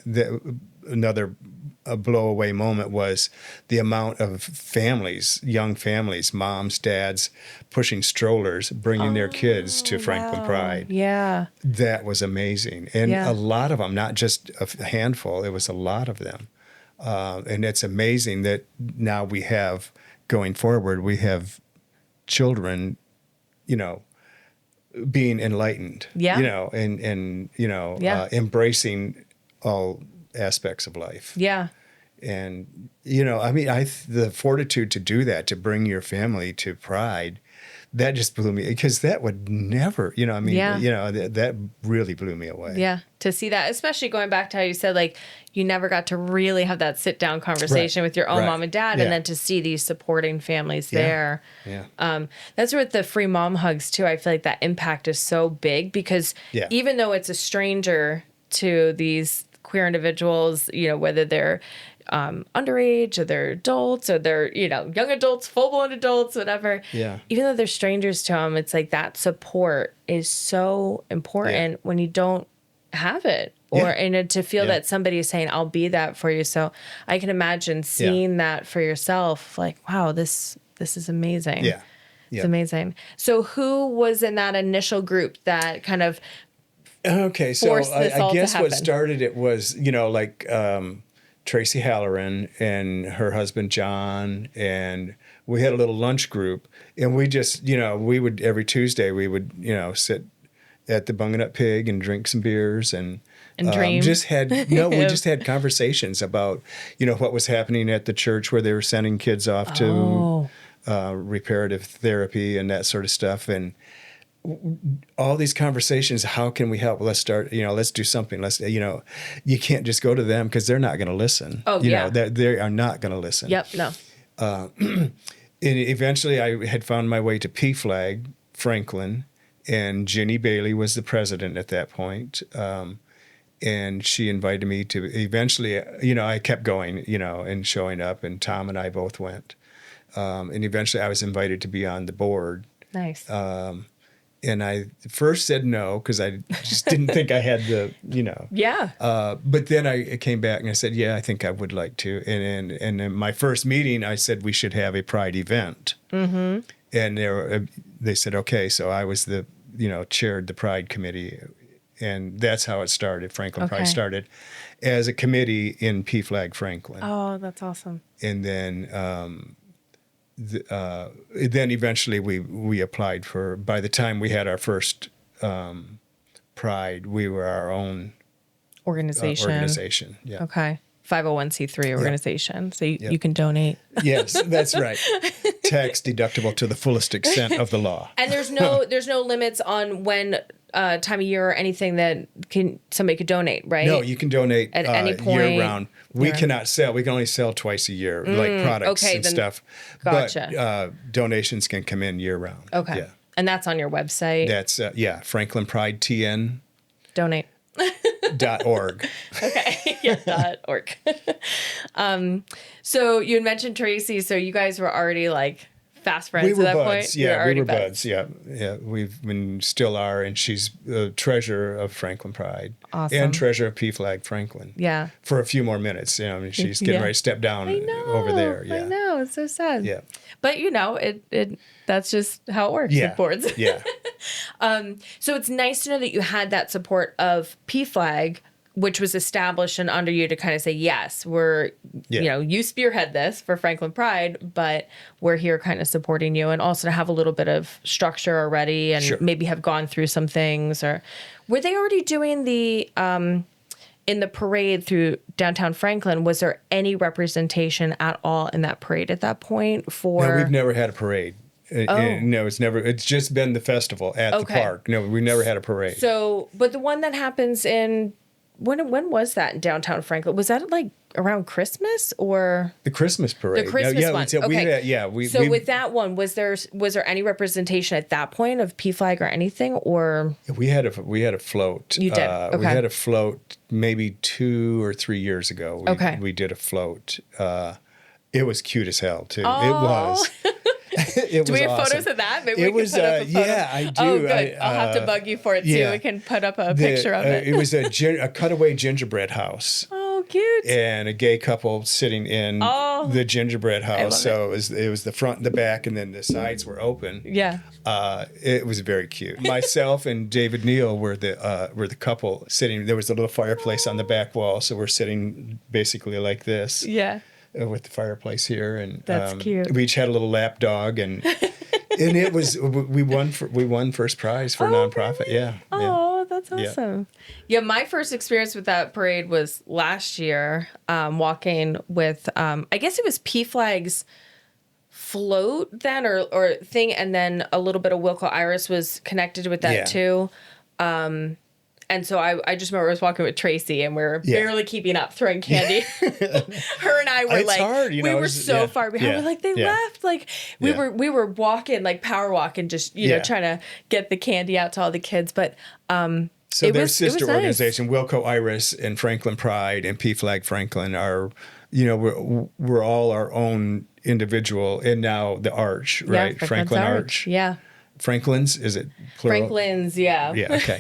another blow-away moment was the amount of families, young families, moms, dads, pushing strollers, bringing their kids to Franklin Pride. Yeah. That was amazing. And a lot of them, not just a handful, it was a lot of them. And it's amazing that now we have, going forward, we have children, being enlightened, and embracing all aspects of life. Yeah. And, the fortitude to do that, to bring your family to Pride, that just blew me, because that would never, that really blew me away. Yeah. To see that, especially going back to how you said, like, you never got to really have that sit down conversation with your own mom and dad. And then to see these supporting families there. Yeah. That's with the free mom hugs too. I feel like that impact is so big, because even though it's a stranger to these queer individuals, whether they're underage or they're adults or they're, young adults, full-blown adults, whatever. Yeah. Even though they're strangers to them, it's like that support is so important when you don't have it. And to feel that somebody is saying, I'll be that for you. So I can imagine seeing that for yourself, like, wow, this is amazing. Yeah. It's amazing. So who was in that initial group that kind of so I guess what started it was, Tracy Halloran and her husband, John, and we had a little lunch group, and we just, we would, every Tuesday, we would, sit at the Bunging Up Pig and drink some beers and dream. We just had conversations about, what was happening at the church where they were sending kids off to reparative therapy and that sort of stuff. And all these conversations, how can we help? Let's start, let's do something. You can't just go to them because they're not going to listen. Oh, yeah. They are not going to listen. Yep, no. And eventually I had found my way to PFLAG Franklin, and Ginny Bailey was the president at that point. And she invited me to eventually, I kept going, and showing up, and Tom and I both went. And eventually I was invited to be on the board. Nice. And I first said no because I just didn't think I had the, Yeah. But then I came back and I said, yeah, I think I would like to. And in my first meeting, I said we should have a Pride event. Mm-hmm. And they said, okay. So I was chaired the Pride committee. And that's how it started. Franklin Pride started as a committee in PFLAG Franklin. Oh, that's awesome. And then eventually we applied for, by the time we had our first Pride, we were our own organization. Yeah. Okay. 501c3 organization. Yeah. So you can donate. Yes, that's right. Tax deductible to the fullest extent of the law. And there's no limits on when time of year or anything that somebody could donate, right? No, you can donate at any point, year round. We cannot sell. We can only sell twice a year, like products and stuff. Gotcha. But donations can come in year round. Okay. Yeah. And that's on your website? That's, Franklin Pride TN. Donate. .org. Okay. Yeah, .org. So you had mentioned Tracy. So you guys were already like fast friends at that point? Yeah, we were buds. Yeah. We've been, still are, and she's the treasurer of Franklin Pride. Awesome. And treasurer of PFLAG Franklin. Yeah. For a few more minutes. She's getting ready to step down over there. Yeah. I know. It's so sad. Yeah. But it that's just how it works with boards. Yeah. So it's nice to know that you had that support of PFLAG, which was established and under you to kind of say, yes, you spearhead this for Franklin Pride, but we're here kind of supporting you, and also to have a little bit of structure already and maybe have gone through some things. Or were they already doing the, in the parade through downtown Franklin, was there any representation at all in that parade at that point for? No, we've never had a parade. No, it's just been the festival at the park. No, we never had a parade. So, but the one that happens in, when was that in downtown Franklin? Was that like around Christmas or? The Christmas parade. The Christmas one. Okay. So with that one, was there any representation at that point of PFLAG or anything, or? We had a float. You did? Okay. We had a float maybe 2 or 3 years ago. We did a float. It was cute as hell too. Oh. It was. Do we have photos of that? Maybe we can put up a photo. Yeah, I do. Oh, good. I'll have to bug you for it too. We can put up a picture of it. It was a cutaway gingerbread house. Oh, cute. And a gay couple sitting in the gingerbread house. So it was the front and the back, and then the sides were open. Yeah. It was very cute. Myself and David Neal were the couple sitting. There was a little fireplace on the back wall, so we're sitting basically like this. Yeah. With the fireplace here, and that's cute. We each had a little lap dog, and it was we won first prize for a nonprofit. Really? Yeah. Oh, that's awesome. Yeah, my first experience with that parade was last year, walking with I guess it was PFLAG's float then or thing, and then a little bit of Wilco Iris was connected with that too. And so I just remember I was walking with Tracy, and we were barely keeping up, throwing candy. Her and I were hard, we were so far behind. We're like, they left. Like we were walking, like power walking, just trying to get the candy out to all the kids. But so their sister organization, Wilco Iris and Franklin Pride and PFLAG Franklin are, we're all our own individual, and now the Arch, right? Franklin Arch. Yeah. Franklin's, is it plural? Franklin's, yeah. Yeah, okay.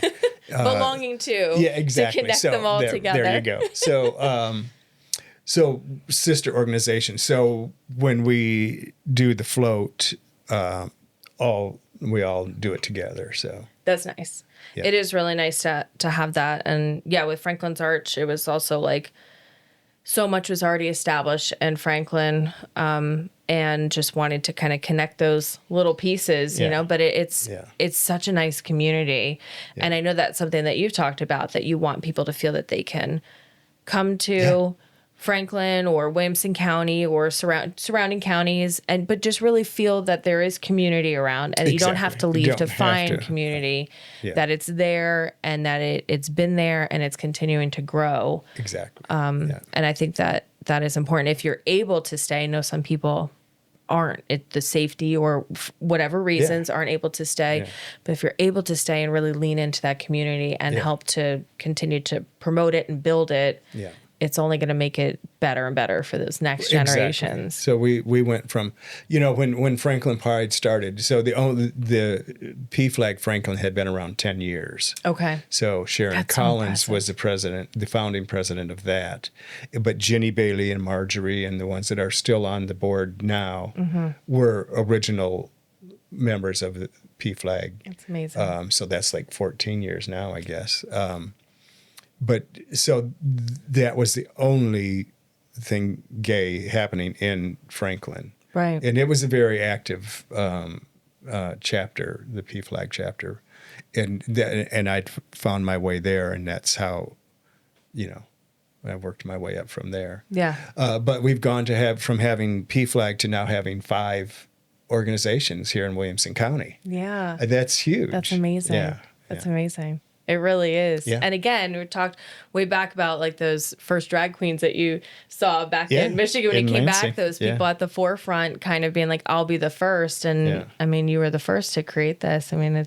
Belonging to. Yeah, exactly. To connect them all together. There you go. So sister organization. So when we do the float, we all do it together. So that's nice. Yeah. It is really nice to have that. And with Franklin's Arch, it was also like so much was already established in Franklin, and just wanted to kind of connect those little pieces, but it's such a nice community. Yeah. And I know that's something that you've talked about, that you want people to feel that they can come to Franklin or Williamson County or surrounding counties, but just really feel that there is community around, and you don't have to leave to find community, that it's there and that it's been there and it's continuing to grow. Exactly. And I think that is important. If you're able to stay, I know some people aren't, the safety or whatever reasons aren't able to stay. But if you're able to stay and really lean into that community and help to continue to promote it and build it, it's only going to make it better and better for those next generations. Exactly. So we went from, when Franklin Pride started, so the PFLAG Franklin had been around 10 years. Okay. So Sharon Collins was the founding president of that. But Ginny Bailey and Marjorie and the ones that are still on the board now were original members of the PFLAG. That's amazing. So that's like 14 years now, I guess. But so that was the only thing gay happening in Franklin. Right. And it was a very active chapter, the PFLAG chapter. And I'd found my way there, and that's how, I worked my way up from there. Yeah. But we've gone to from having PFLAG to now having 5 organizations here in Williamson County. Yeah. That's huge. That's amazing. Yeah. That's amazing. It really is. Yeah. And again, we talked way back about like those first drag queens that you saw back in Michigan when you came back, those people at the forefront kind of being like, I'll be the first. And I mean, you were the first to create this. I mean,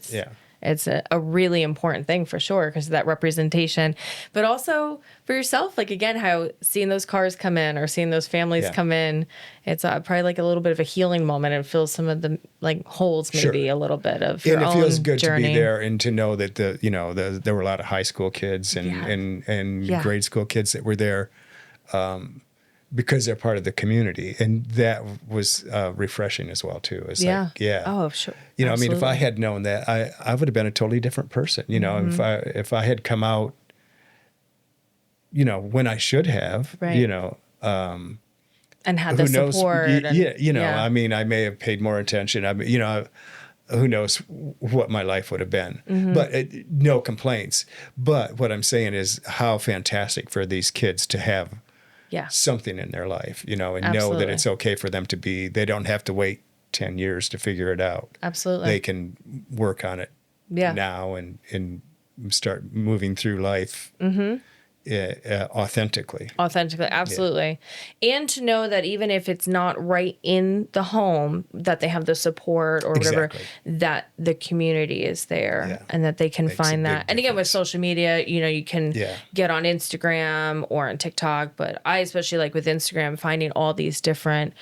it's a really important thing for sure because of that representation, but also for yourself, like again, how seeing those cars come in or seeing those families come in, it's probably like a little bit of a healing moment and fills some of the like holes maybe a little bit of your own journey. And it feels good to be there and to know that there were a lot of high school kids and grade school kids that were there because they're part of the community. And that was refreshing as well, too. It's Oh, sure. I mean, if I had known that, I would have been a totally different person. If I had come out, when I should have, and had the support. I mean, I may have paid more attention. Who knows what my life would have been, but no complaints. But what I'm saying is how fantastic for these kids to have something in their life, and know that it's okay for them to be, they don't have to wait 10 years to figure it out. Absolutely. They can work on it now and start moving through life authentically. Absolutely. And to know that even if it's not right in the home, that they have the support or whatever, that the community is there and that they can find that. And again, with social media, you can get on Instagram or on TikTok, but I especially like with Instagram, finding all these different,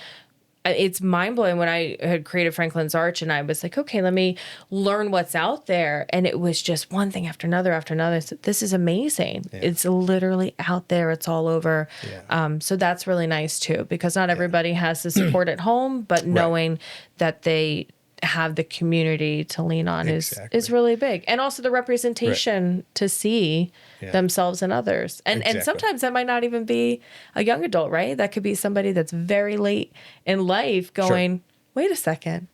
it's mind-blowing when I had created Franklin's Arch and I was like, okay, let me learn what's out there. And it was just one thing after another after another. So this is amazing. Yeah. It's literally out there. It's all over. Yeah. So that's really nice too, because not everybody has the support at home, but knowing that they have the community to lean on is really big. And also the representation to see themselves and others. And sometimes that might not even be a young adult, right? That could be somebody that's very late in life going, wait a second.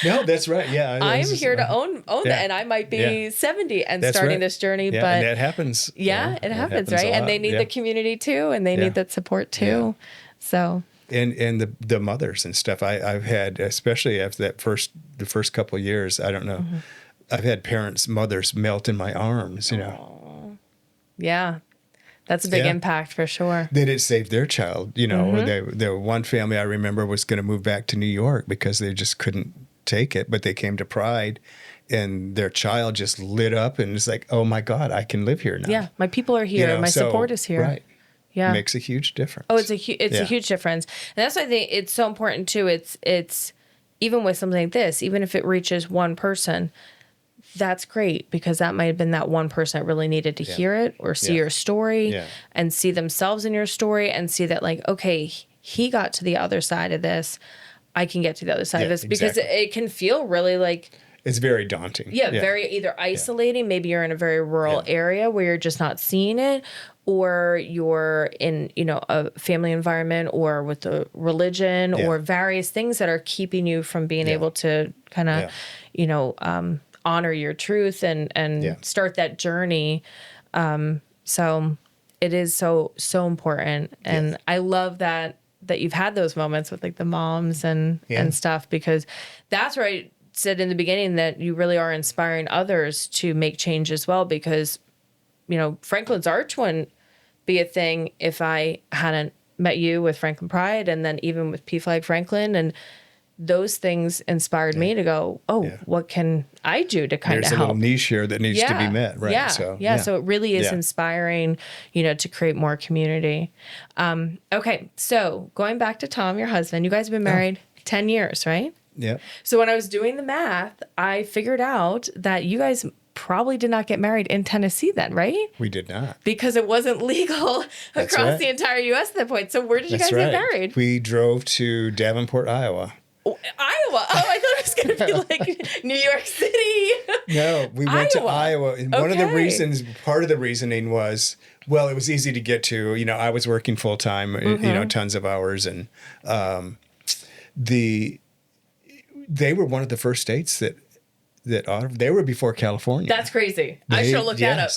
No, that's right. Yeah. I'm here to own that. And I might be 70 and starting this journey. Yeah, but and that happens. Yeah, it happens, right? And they need the community too. And they need that support too. So... And the mothers and stuff I've had, especially after the first couple of years, I don't know, I've had mothers melt in my arms, Yeah, that's a big impact for sure. They did save their child, There one family I remember was going to move back to New York because they just couldn't take it, but they came to Pride and their child just lit up and it's like, oh my God, I can live here now. Yeah, my people are here, my support is here. Right. Yeah. Makes a huge difference. Oh, it's a huge difference. And that's why I think it's so important too. It's even with something like this, even if it reaches one person, that's great because that might have been that one person that really needed to hear it or see your story and see themselves in your story and see that like, okay, he got to the other side of this. I can get to the other side of this because it can feel really like... It's very daunting. Yeah, very either isolating. Maybe you're in a very rural area where you're just not seeing it, or you're in, a family environment or with the religion or various things that are keeping you from being able to kind of, honor your truth and start that journey. So it is so important. And I love that you've had those moments with like the moms and stuff, because that's where I said in the beginning that you really are inspiring others to make change as well, because, you know, Franklin's Arch wouldn't be a thing if I hadn't met you with Franklin Pride, and then even with P-Flag Franklin, and those things inspired me to go, what can I do to kind of help? There's a little niche here that needs to be met, right? Yeah. So it really is inspiring, you know, to create more community. Okay, so going back to Tom, your husband, you guys have been married 10 years, right? Yeah. So when I was doing the math, I figured out that you guys probably did not get married in Tennessee then, right? We did not. Because it wasn't legal across the entire U.S. at that point. So where did you guys get married? We drove to Davenport, Iowa. Oh, Iowa. Oh, I thought it was going to be like New York City. No, we went to Iowa. And one of the reasons, part of the reasoning was, well, it was easy to get to. You know, I was working full time, you know, tons of hours. And they were one of the first states that they were before California. That's crazy. I should have looked that up.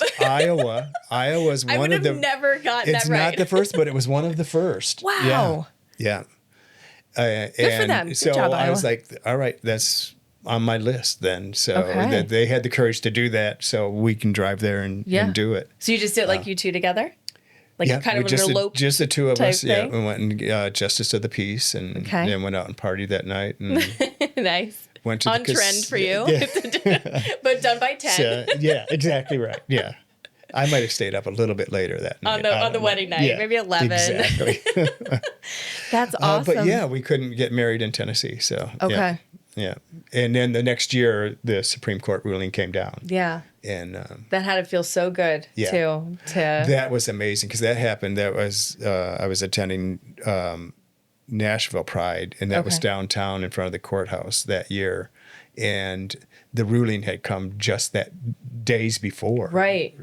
Iowa's one of the. I would have never gotten that right. It's not the first, but it was one of the first. Wow. Yeah. Good for them. Good so job, I Iowa. was like, all right, that's on my list then. So they had the courage to do that, so we can drive there and do it. So you just did like you two together? Like kind of an elope just the two of us. thing? Yeah, we went and Justice of the Peace, and then went out and partied that night. And nice. Went to on trend for you, but done by 10. So, yeah, exactly right. Yeah. I might have stayed up a little bit later that night. On the wedding night, maybe 11. Exactly. That's awesome. But yeah, we couldn't get married in Tennessee. So okay. Yeah. And then the next year, the Supreme Court ruling came down. Yeah. And that had to feel so good too. That was amazing because that happened. That was I was attending Nashville Pride, and that was downtown in front of the courthouse that year. And the ruling had come just that days before. Right.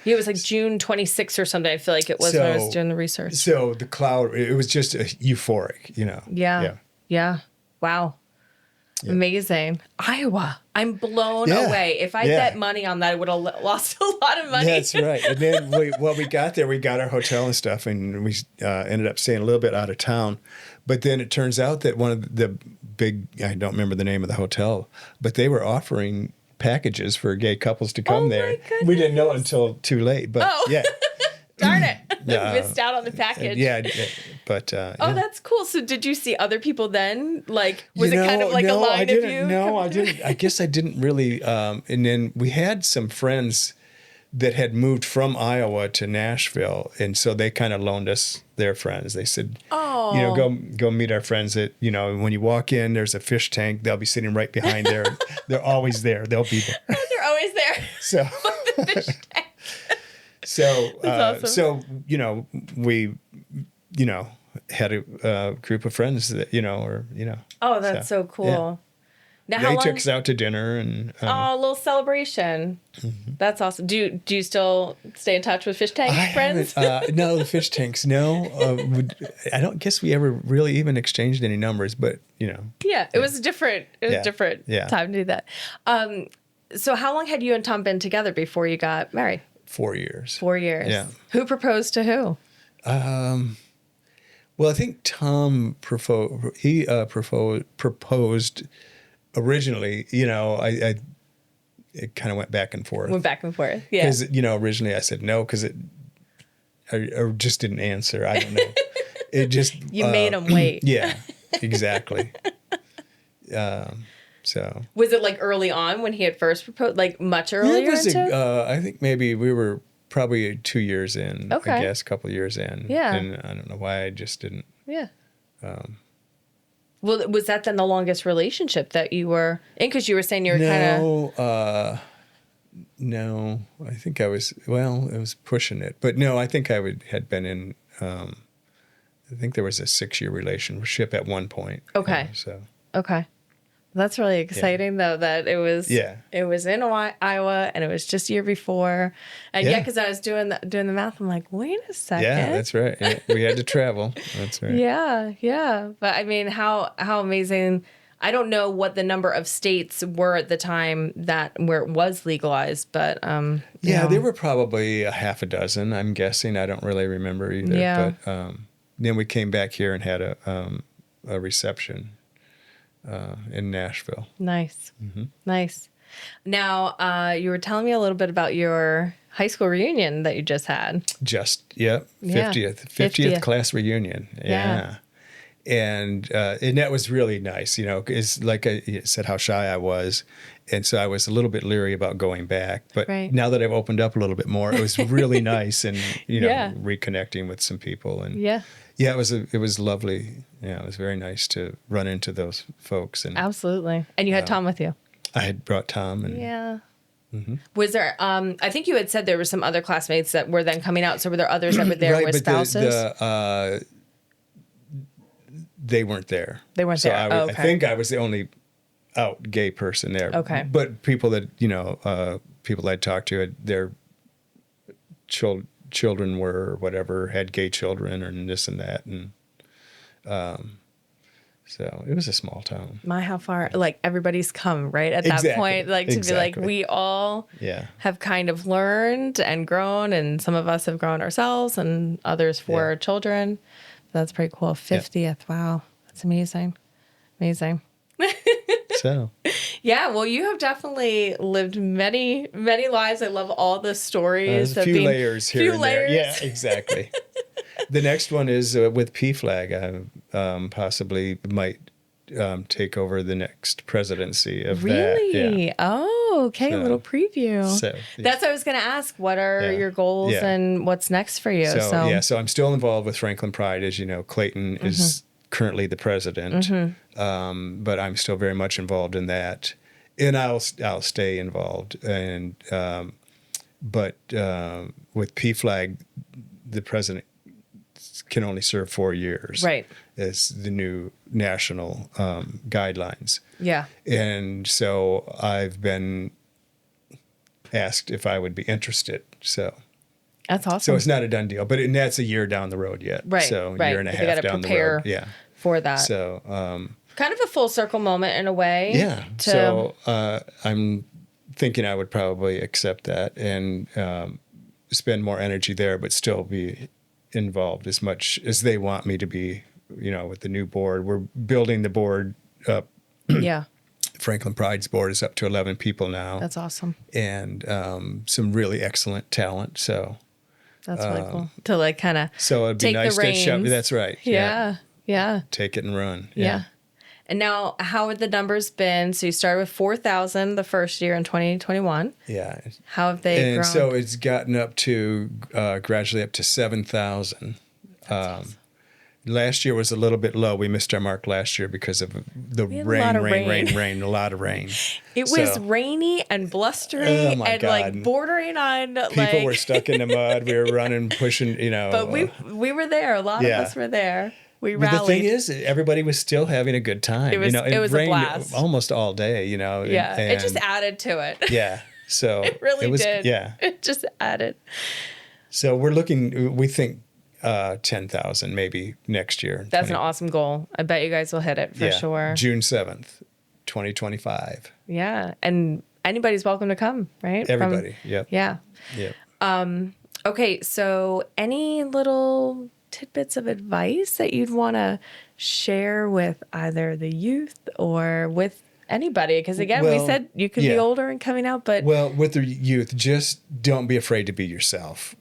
It was like June 26th or something. I feel like it was when I was doing the research. So the cloud, it was just euphoric, you know. Yeah. Wow. Yeah. Amazing. Iowa. I'm blown away. If I bet money on that, I would have lost a lot of money. That's right. And then we got there, we got our hotel and stuff, and we ended up staying a little bit out of town. But then it turns out that one of the big, I don't remember the name of the hotel, but they were offering packages for gay couples to come there. We didn't know until too late, but Darn it. Missed out on the package. But that's cool. So did you see other people then? Like, was it kind of like a line of you? No, I didn't. I guess I didn't really. And then we had some friends that had moved from Iowa to Nashville, and so they kind of loaned us their friends. They said, go meet our friends at, when you walk in, there's a fish tank. They'll be sitting right behind there. They're always there. They'll be there. They're always there. So the fish tank. So, awesome. we, had a group of friends that, Oh, that's so cool. Yeah. Now, they took us out to dinner and a little celebration. Mm-hmm. That's awesome. Do you still stay in touch with fish tank friends? No, the fish tanks. No, I don't guess we ever really even exchanged any numbers. But yeah, it was different. It was different time to do that. So how long had you and Tom been together before you got married? 4 years. 4 years. Yeah. Who proposed to who? Well, I think Tom proposed. He proposed originally. It kind of went back and forth. Yeah. Because originally I said no because I just didn't answer. I don't know. It just you made him wait. Yeah, exactly. So was it like early on when he had first proposed, like much earlier? I think maybe we were probably 2 years in. Okay. I guess a couple of years in. Yeah. And I don't know why I just didn't. Yeah. Well, was that then the longest relationship that you were in? Because you were saying you were kind of. No, I think I was. Well, it was pushing it, but no, I think had been in. I think there was a 6-year relationship at one point. Okay. Okay. That's really exciting, though, that it was in Iowa and it was just a year before. And because I was doing the math, I'm like, wait a second. Yeah, that's right. Yeah, we had to travel. That's right. Yeah. But I mean, how amazing I don't know what the number of states were at the time where it was legalized, but there were probably a half a dozen, I'm guessing. I don't really remember either. Yeah. But then we came back here and had a reception in Nashville. Nice. Mm-hmm. Nice. Now, you were telling me a little bit about your high school reunion that you just had. 50th class reunion. Yeah. And that was really nice, it's like I said, how shy I was. And so I was a little bit leery about going back. But now that I've opened up a little bit more, it was really nice and, reconnecting with some people. And it was lovely. Yeah, it was very nice to run into those folks. And absolutely. And you had Tom with you. I had brought Tom. And, Mm-hmm. Was there, I think you had said there were some other classmates that were then coming out. So were there others that were there with spouses? They weren't there. They weren't there. I think I was the only out gay person there. Okay. But people that, people I'd talked to, their children were whatever, had gay children and this and that. And so it was a small town. How far, like everybody's come, right? At that point, like to be like, we all have kind of learned and grown, and some of us have grown ourselves and others for children. That's pretty cool. 50th. Yeah. Wow. That's amazing. Amazing. So. Yeah. Well, you have definitely lived many, many lives. I love all the stories. There's a few layers here and there. Yeah, exactly. The next one is with PFLAG. I possibly might take over the next presidency of that. Really? Yeah. Oh, okay. So, a little preview. That's what I was going to ask. What are your goals and what's next for you? So I'm still involved with Franklin Pride. As you know, Clayton is currently the president, but I'm still very much involved in that, and I'll stay involved. And but with PFLAG, the president can only serve 4 years. Right. As the new national guidelines. Yeah. And so I've been asked if I would be interested. So that's awesome. So it's not a done deal, but that's a year down the road yet. Right. So a year and a half down the road. Yeah. For that. So kind of a full circle moment in a way. Yeah. So I'm thinking I would probably accept that and spend more energy there, but still be involved as much as they want me to be, with the new board. We're building the board up. Yeah. Franklin Pride's board is up to 11 people now. That's awesome. And some really excellent talent. So that's really cool to like kind of so it'd be nice to show. That's right. Yeah. Take it and run. Yeah. And now, how have the numbers been? So you started with 4,000 the first year in 2021. Yeah. How have they grown? So it's gotten up to gradually up to 7,000. Awesome. Last year was a little bit low. We missed our mark last year because of the rain, a lot of rain. It was rainy and blustering and God. Like bordering on people were stuck in the mud. We were running, pushing, But we were there. A lot of us were there. We rallied. But the thing is, everybody was still having a good time. It was, it was rained a blast. Almost all day, Yeah, and it just added to it. Yeah, so it really did. Yeah, it just added. So we think 10,000 maybe next year. That's an awesome goal. I bet you guys will hit it for sure. June 7th, 2025. Yeah, and anybody's welcome to come, right? Everybody. Yep. Yeah. Yep. Okay, so any little tidbits of advice that you'd want to share with either the youth or with anybody? Because again, we said you could be older and coming out, but with the youth, just don't be afraid to be yourself.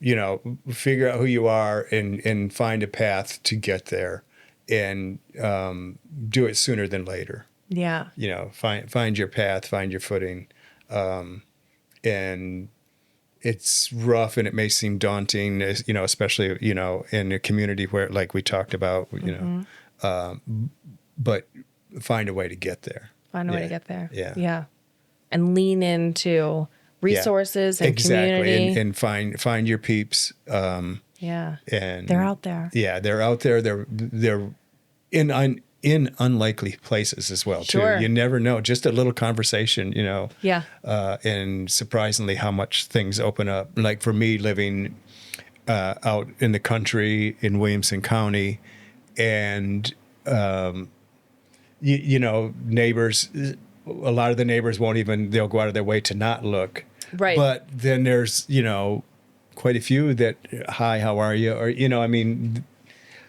Figure out who you are and find a path to get there, and do it sooner than later. Yeah. Find your path, find your footing, and it's rough and it may seem daunting, especially, in a community where, like we talked about, but find a way to get there. Find a way to get there. Yeah. Yeah. And lean into resources and community. And find your peeps. Yeah. And they're out there. Yeah, they're out there. They're in unlikely places as well, too. Sure. You never know. Just a little conversation, Yeah. And surprisingly how much things open up. Like for me, living out in the country in Williamson County, and neighbors, a lot of the neighbors they'll go out of their way to not look. Right. But then there's, quite a few that, hi, how are you? Or,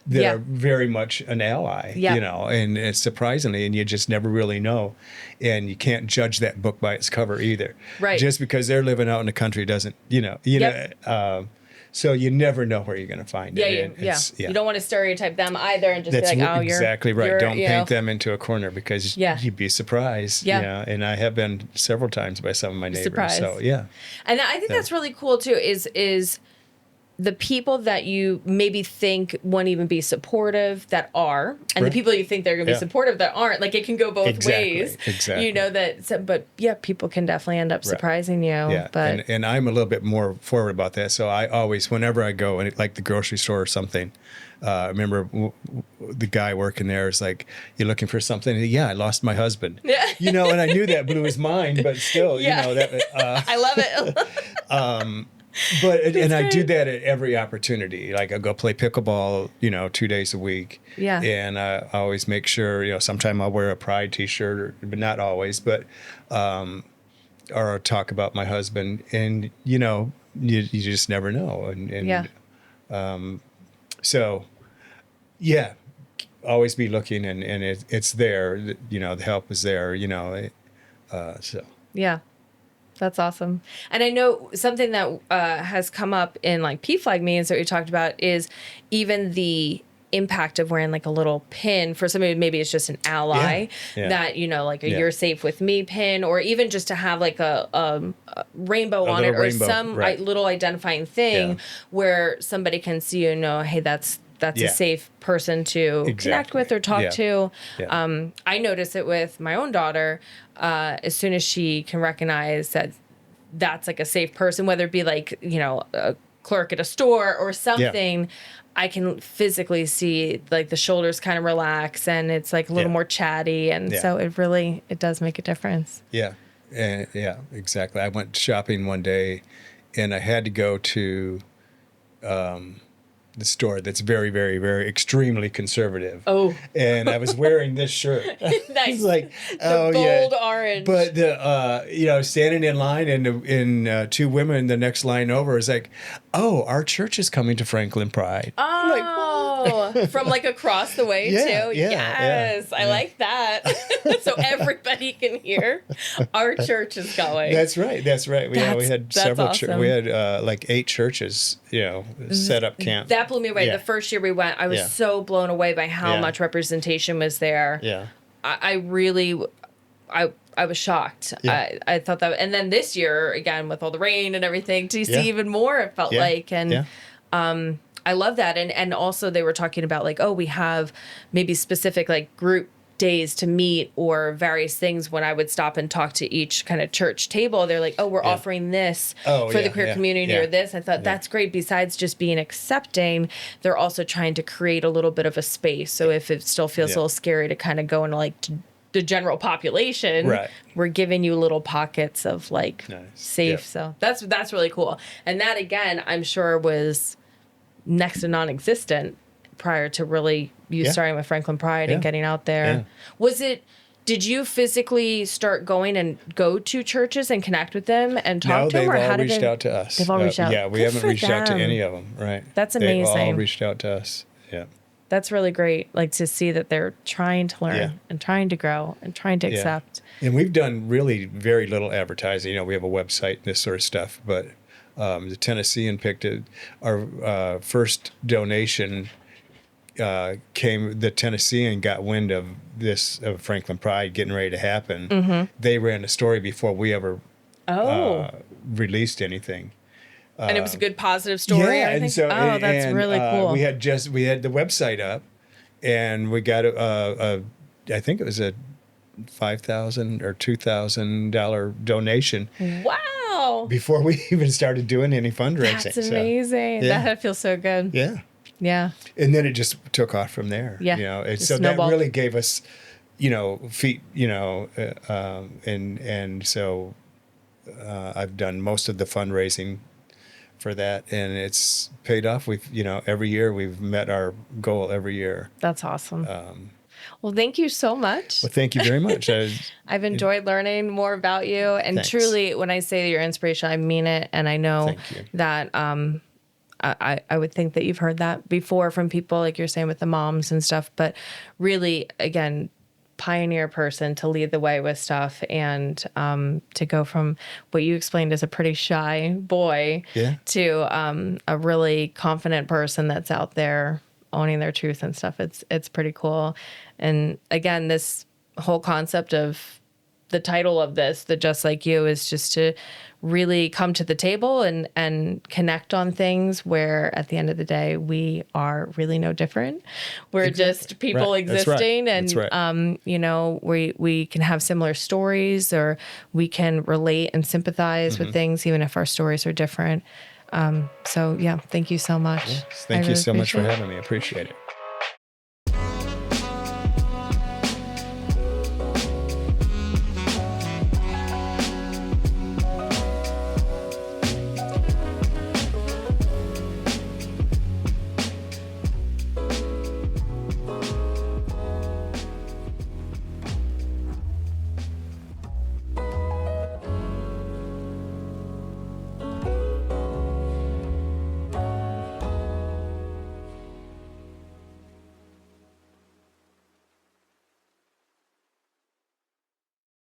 that are very much an ally, and it's surprisingly, and you just never really know. And you can't judge that book by its cover either. Right. Just because they're living out in the country doesn't, so you never know where you're going to find it. You don't want to stereotype them either and just That's be like, oh, exactly right. Don't paint them into a corner because you'd be surprised. Yeah. And I have been several times by some of my neighbors. Surprised. So, yeah. And I think that's really cool, too, is the people that you maybe think won't even be supportive that are, and the people you think they're going to be supportive that aren't. Like, it can go both ways. Exactly. But people can definitely end up surprising you. Yeah. But and I'm a little bit more forward about that. So I always, whenever I go, like the grocery store or something, I remember the guy working there is like, "You're looking for something?" Yeah, I lost my husband. Yeah. And I knew that blew his mind, but still, that. I love it. But and I do that at every opportunity. Like I go play pickleball, 2 days a week. Yeah. And I always make sure, sometime I'll wear a Pride T-shirt, but not always. But or talk about my husband, and you just never know. So always be looking, and it's there. The help is there. So yeah. That's awesome. And I know something that has come up in like PFLAG meetings that we talked about is even the impact of wearing like a little pin for somebody, maybe it's just an ally that, like a "You're safe with me" pin, or even just to have like a rainbow on it, or some little identifying thing where somebody can see, hey, that's a safe person to connect with or talk to. Yeah. I notice it with my own daughter. As soon as she can recognize that that's like a safe person, whether it be like, a clerk at a store or something, I can physically see like the shoulders kind of relax, and it's like a little more chatty. And so it does make a difference. Yeah. And exactly. I went shopping one day and I had to go to, the store that's very, very, very extremely conservative. Oh. And I was wearing this shirt. Nice. It's like, the bold orange. But standing in line, and two women the next line over is like, "Oh, our church is coming to Franklin Pride." Oh, from like across the way too. Yes, I like that. So everybody can hear our church is going. That's right. We had several. Awesome. We had like 8 churches, set up camp. That blew me away. The first year we went, I was so blown away by how much representation was there. Yeah. I really, I was shocked. Yeah. I thought that, and then this year again with all the rain and everything, to see even more, it felt like, and I love that. And also they were talking about like, we have maybe specific like group days to meet or various things. When I would stop and talk to each kind of church table, they're like, we're offering this for the queer community or this. I thought that's great. Besides just being accepting, they're also trying to create a little bit of a space. So if it still feels a little scary to kind of go into like the general population, we're giving you little pockets of like safe. So that's really cool. And that again, I'm sure was next to non-existent prior to really starting with Franklin Pride and getting out there. Did you physically start going and go to churches and connect with them and talk to them? No, they've all reached out to us. They've all reached out. Yeah, we haven't reached out to any of them, right? That's amazing. They've all reached out to us, That's really great, like to see that they're trying to learn and trying to grow and trying to accept. And we've done really very little advertising. We have a website and this sort of stuff, but the Tennessean picked it. Our first donation the Tennessean got wind of this, of Franklin Pride getting ready to happen. Mm-hmm. They ran a story before we ever released anything. And it was a good positive story. Yeah, and so that's really cool. We had the website up, and we got I think it was a $5,000 or $2,000 donation. Wow! Before we even started doing any fundraising. That's amazing. That feels so good. Yeah. Yeah. And then it just took off from there. Yeah. So that really gave us, feet, and so I've done most of the fundraising for that, and it's paid off. We've, every year we've met our goal every year. That's awesome. Well, thank you so much. Well, thank you very much. I've enjoyed learning more about you. And Thanks. Truly, when I say you're inspirational, I mean it. And I know that I would think that you've heard that before from people, like you're saying with the moms and stuff. But really, again, pioneer person to lead the way with stuff, and to go from what you explained as a pretty shy boy to a really confident person that's out there owning their truth and stuff. It's pretty cool. And again, this whole concept of the title of this, the Just Like You, is just to really come to the table and connect on things where at the end of the day, we are really no different. We're just people existing. And, you know, we can have similar stories, or we can relate and sympathize with things, even if our stories are different. So yeah, thank you so much. Yes, thank you so much for having me. I appreciate it.